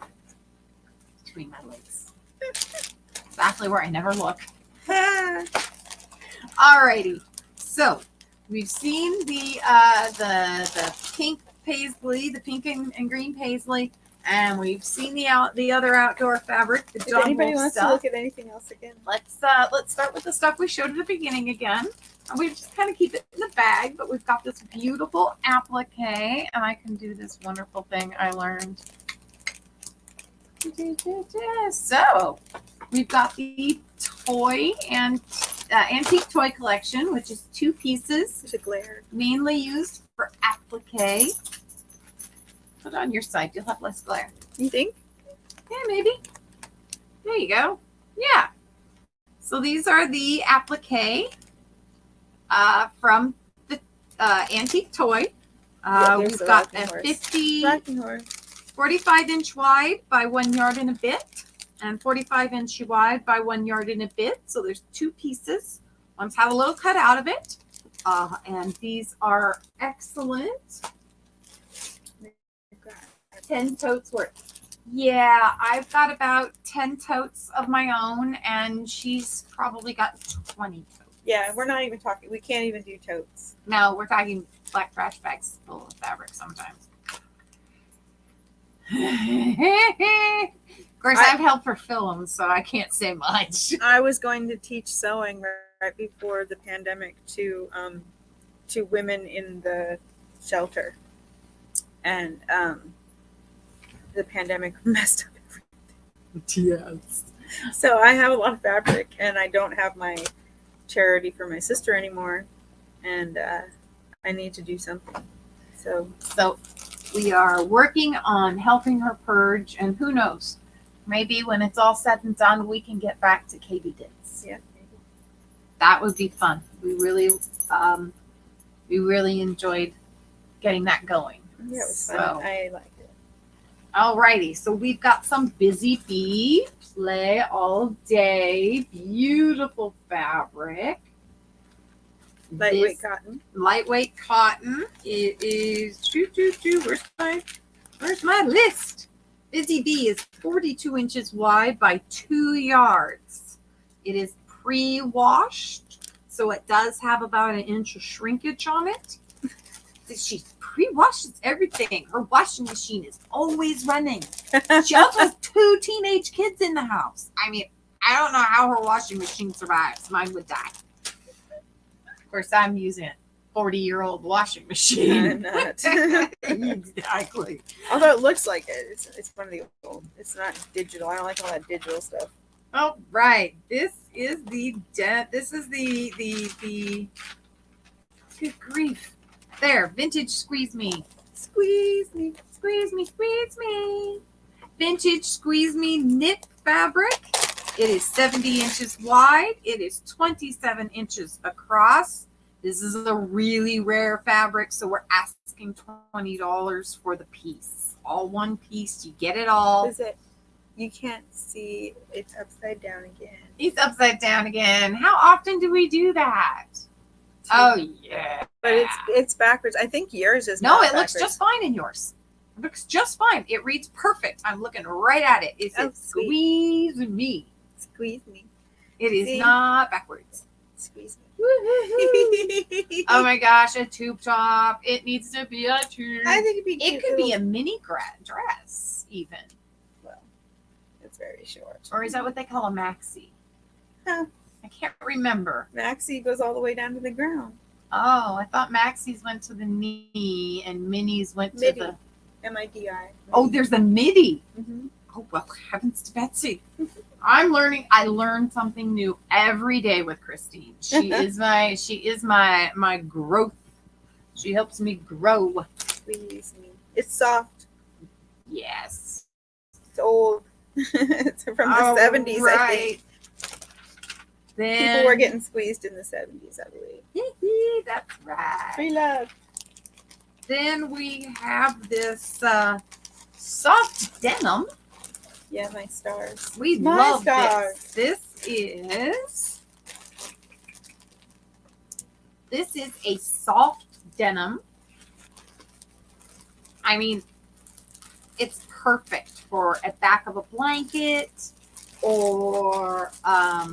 Between my legs. Exactly where I never look. Alrighty. So we've seen the pink paisley, the pink and green paisley, and we've seen the other outdoor fabric, the If anybody wants to look at anything else again, let's start with the stuff we showed at the beginning again. And we just kind of keep it in the bag, but we've got this beautiful applique, and I can do this wonderful thing I learned. So we've got the toy and antique toy collection, which is 2 pieces. there's a glare. Mainly used for applique. Put it on your side, you'll have less glare. You think? Yeah, maybe. There you go. Yeah. So these are the applique from the antique toy. We've got a 45-inch wide by 1 yard and a bit, and 45-inch wide by 1 yard and a bit. So there's 2 pieces. One's had a little cut out of it. And these are excellent. 10 totes worth. Yeah, I've got about 10 totes of my own, and she's probably got 20 totes. Yeah, we're not even talking. We can't even do totes. No, we're talking black trash bags full of fabric sometimes. Of course, I've helped her film, so I can't say much. I was going to teach sewing right before the pandemic to women in the shelter, and the pandemic messed up everything. Yes. So I have a lot of fabric, and I don't have my charity for my sister anymore, and I need to do something. So we are working on helping her purge, and who knows, maybe when it's all said and done, we can get back to Katie Ditz. Yeah, maybe. That would be fun. We really enjoyed getting that going. Yeah, it was fun. I liked it. Alrighty, so we've got some Busy Bee play all day. Beautiful fabric. Lightweight cotton. Lightweight cotton. It is where's my list? Busy Bee is 42 inches wide by 2 yards. It is pre-washed, so it does have about an inch of shrinkage on it. She pre-washes everything. Her washing machine is always running. She also has 2 teenage kids in the house. I mean, I don't know how her washing machine survives. Mine would die. Of course, I'm using a 40-year-old washing machine. Not. Exactly. Although it looks like it. It's one of the old. It's not digital. I don't like all that digital stuff. All right. This is the good grief. There, vintage squeeze me. Squeeze me, squeeze me, squeeze me. Vintage squeeze me knit fabric. It is 70 inches wide. It is 27 inches across. This is a really rare fabric, so we're asking $20 for the piece. All one piece. You get it all. Is it? You can't see. It's upside down again. It's upside down again. How often do we do that? Oh, yeah. But it's backwards. I think yours is No, not it looks backwards. just fine in yours. It looks just fine. It reads perfect. I'm looking right at it. It says squeeze me. Squeeze me. It is See? not backwards. Squeeze me. Oh my gosh, a tube top. It needs to be a tube. I think it'd be It cute could be little- a mini dress, even. Well, it's very short. Or is that what they call a maxi? Huh. I can't remember. Maxi goes all the way down to the ground. Oh, I thought maxis went to the knee and minis went to Midi. the M-I-D-I. Oh, there's a midi. Mm-hmm. Oh, well, heavens to Betsy. I learn something new every day with Christine. She is my growth. She helps me grow. Please me. It's soft. Yes. It's old. It's from the 70s, right. I think. Then, people were getting squeezed in the 70s, I believe. That's right. Free love. Then we have this soft denim. Yeah, my stars. We My love stars. this. This is a soft denim. I mean, it's perfect for a back of a blanket or I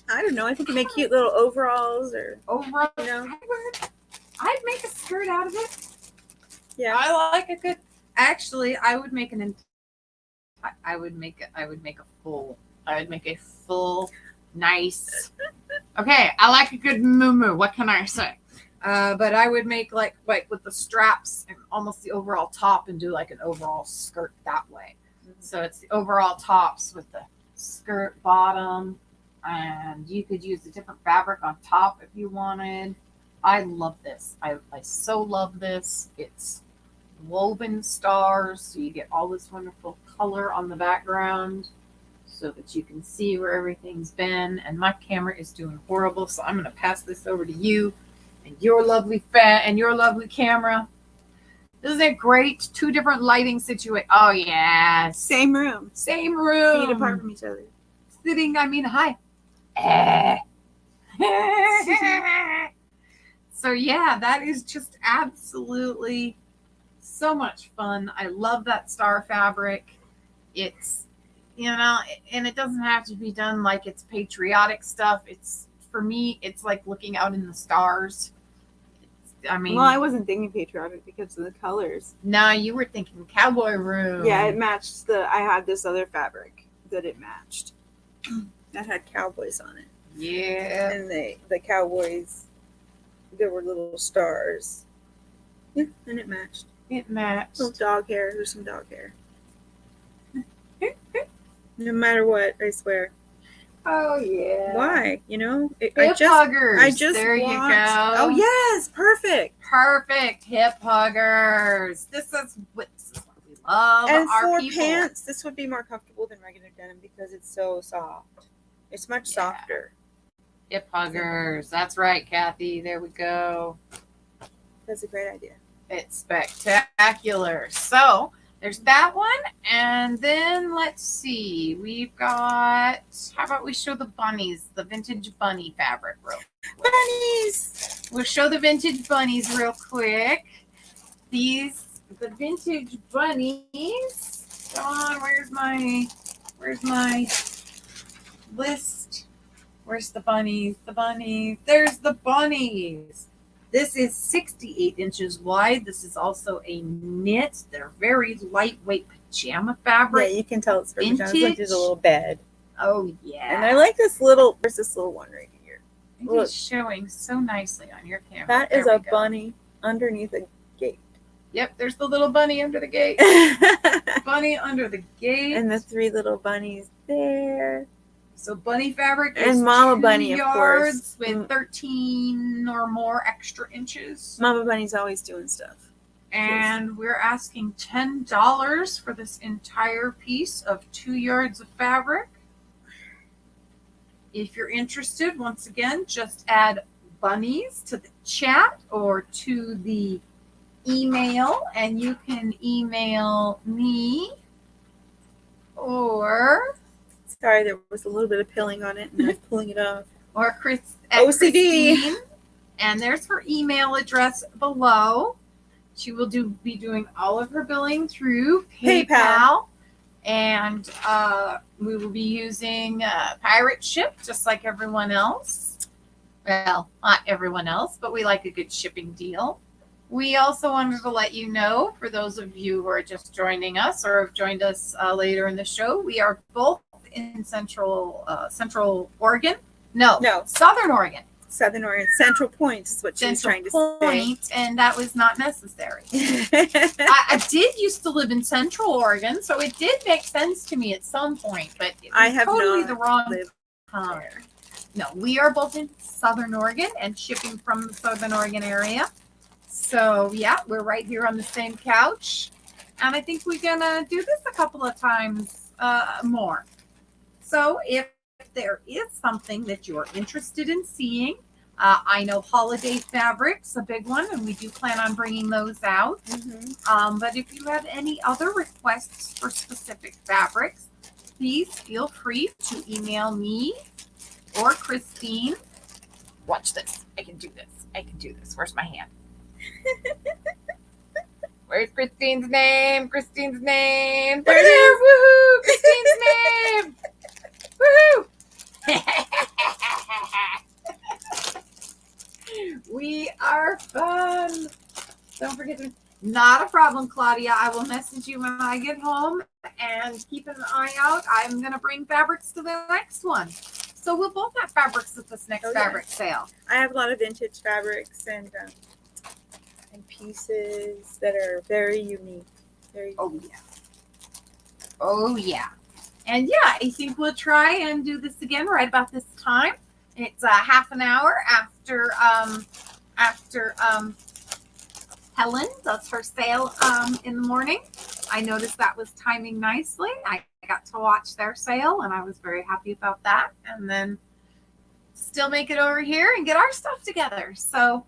don't know. I think you make cute little overalls or overall. You know. I'd make a skirt out of it. Yeah. I like a good. Actually, I would make I would make a full nice. Okay, I like a good moo-moo. What can I say? But I would make like with the straps and almost the overall top and do like an overall skirt that way. So it's the overall tops with the skirt bottom, and you could use a different fabric on top if you wanted. I love this. I so love this. It's woven stars, so you get all this wonderful color on the background so that you can see where everything's been. And my camera is doing horrible, so I'm going to pass this over to you and your lovely camera. Isn't it great? 2 different lighting situations. Oh, yeah. Same room. Same room. Feet apart from each other. Sitting, hi. So, yeah, that is just absolutely so much fun. I love that star fabric. It's, and it doesn't have to be done like it's patriotic stuff. It's, for me, it's like looking out in the stars. Well, I wasn't thinking patriotic because of the colors. No, you were thinking cowboy room. Yeah, it matched I had this other fabric that it matched. That had cowboys on it. Yeah. And the cowboys, there were little stars. Yeah, and it matched. It matched. Little dog hair. There's some dog hair. No matter what, I swear. Oh, yeah. Why? Hip huggers. I just there watched. You go. Oh, yes. Perfect. Perfect hip huggers. This is what we love. And our for people. pants, this would be more comfortable than regular denim because it's so soft. It's much softer. Hip huggers. That's right, Kathy. There we go. That's a great idea. It's spectacular. So there's that one. And then let's see. We've got, how about we show the bunnies, the vintage bunny fabric real quick. Bunnies! We'll show the vintage bunnies real quick. The vintage bunnies. John, where's my list? Where's the bunnies? The bunnies. There's the bunnies. This is 68 inches wide. This is also a knit. They're very lightweight pajama fabric. Yeah, you can tell it's for pajamas. Vintage. Like there's a little bed. Oh, yeah. And I like this little, there's this little one right here. It's showing so nicely on your camera. That is a bunny underneath a gate. Yep, there's the little bunny under the gate. Bunny under the gate. And the 3 little bunnies there. So bunny fabric is and Mama 2 Bunny, of yards course. with 13 or more extra inches. Mama Bunny's always doing stuff. And we're asking $10 for this entire piece of 2 yards of fabric. If you're interested, once again, just add bunnies to the chat or to the email, and you can email me or... Sorry, there was a little bit of pilling on it, and I was pulling it off. Or Chris at OCD. Christine. And there's her email address below. She will be doing all of her billing through PayPal. And we will be using Pirate Ship, just like everyone else. Well, not everyone else, but we like a good shipping deal. We also wanted to let you know, for those of you who are just joining us or have joined us later in the show, we are both in Central Oregon. No, Southern Oregon. Southern Oregon, Central Point is what she was trying to Point, and that was not necessary. I did used to live in Central Oregon, so it did make sense to me at some point, but it was totally the wrong time. No, we are both in Southern Oregon and shipping from the Southern Oregon area. So yeah, we're right here on the same couch, and I think we're gonna do this a couple of times more. So if there is something that you're interested in seeing, I know holiday fabrics, a big one, and we do plan on bringing those out. But if you have any other requests for specific fabrics, please feel free to email me or Christine. Watch this. I can do this. I can do this. Where's my hand? Where's Christine's name? Christine's name. There it is. Woohoo! Christine's name. Woohoo! We are fun. Don't forget to. Not a problem, Claudia. I will message you when I get home, and keep an eye out. I'm going to bring fabrics to the next one. So we'll both have fabrics at this next fabric sale. I have a lot of vintage fabrics and pieces that are very unique. Very unique. Oh yeah. And yeah, I think we'll try and do this again right about this time. It's half an hour after Helen does her sale in the morning. I noticed that was timing nicely. I got to watch their sale, and I was very happy about that. And then still make it over here and get our stuff together. So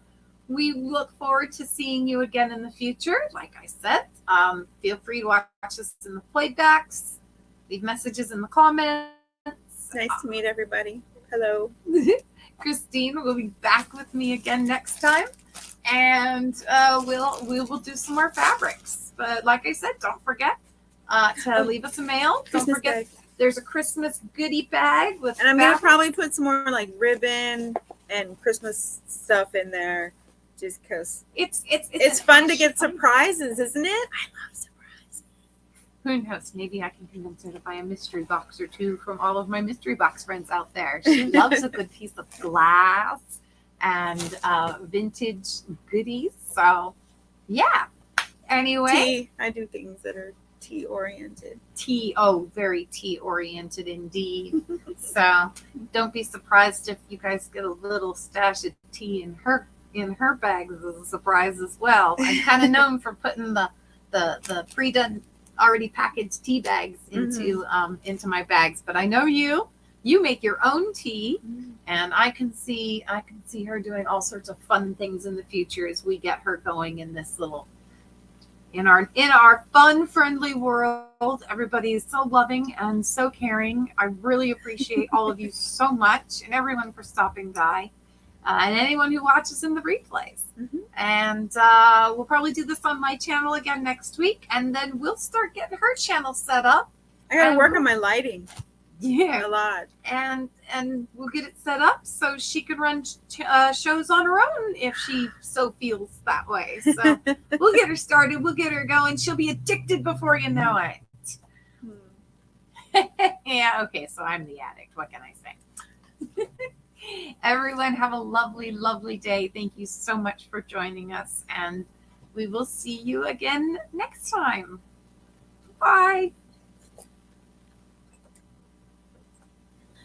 we look forward to seeing you again in the future. Like I said, feel free to watch us in the playbacks. Leave messages in the comments. Nice to meet everybody. Hello. Christine will be back with me again next time, and we will do some more fabrics. But like I said, don't forget to leave us a mail. Don't forget there's a Christmas goodie bag with. And I'm gonna probably put some more like ribbon and Christmas stuff in there, just because it's fun to get surprises, isn't it? I love surprises. Who knows? Maybe I can convince her to buy a mystery box or two from all of my mystery box friends out there. She loves a good piece of glass and vintage goodies. So, yeah. Anyway. Tea. I do things that are tea oriented. Very tea oriented indeed. So, don't be surprised if you guys get a little stash of tea in her bags as a surprise as well. I'm kind of known for putting the pre-done already packaged tea bags into my bags, but I know you make your own tea, and I can see her doing all sorts of fun things in the future as we get her going in this little in our fun friendly world. Everybody is so loving and so caring. I really appreciate all of you so much, and everyone for stopping by, and anyone who watches in the replays. And we'll probably do this on my channel again next week, and then we'll start getting her channel set up. I gotta work on my lighting. Yeah, a lot. And we'll get it set up so she can run shows on her own if she so feels that way. So we'll get her started. We'll get her going. She'll be addicted before you know it. Yeah. Okay. So I'm the addict. What can I say? Everyone have a lovely, lovely day. Thank you so much for joining us, and we will see you again next time. Bye.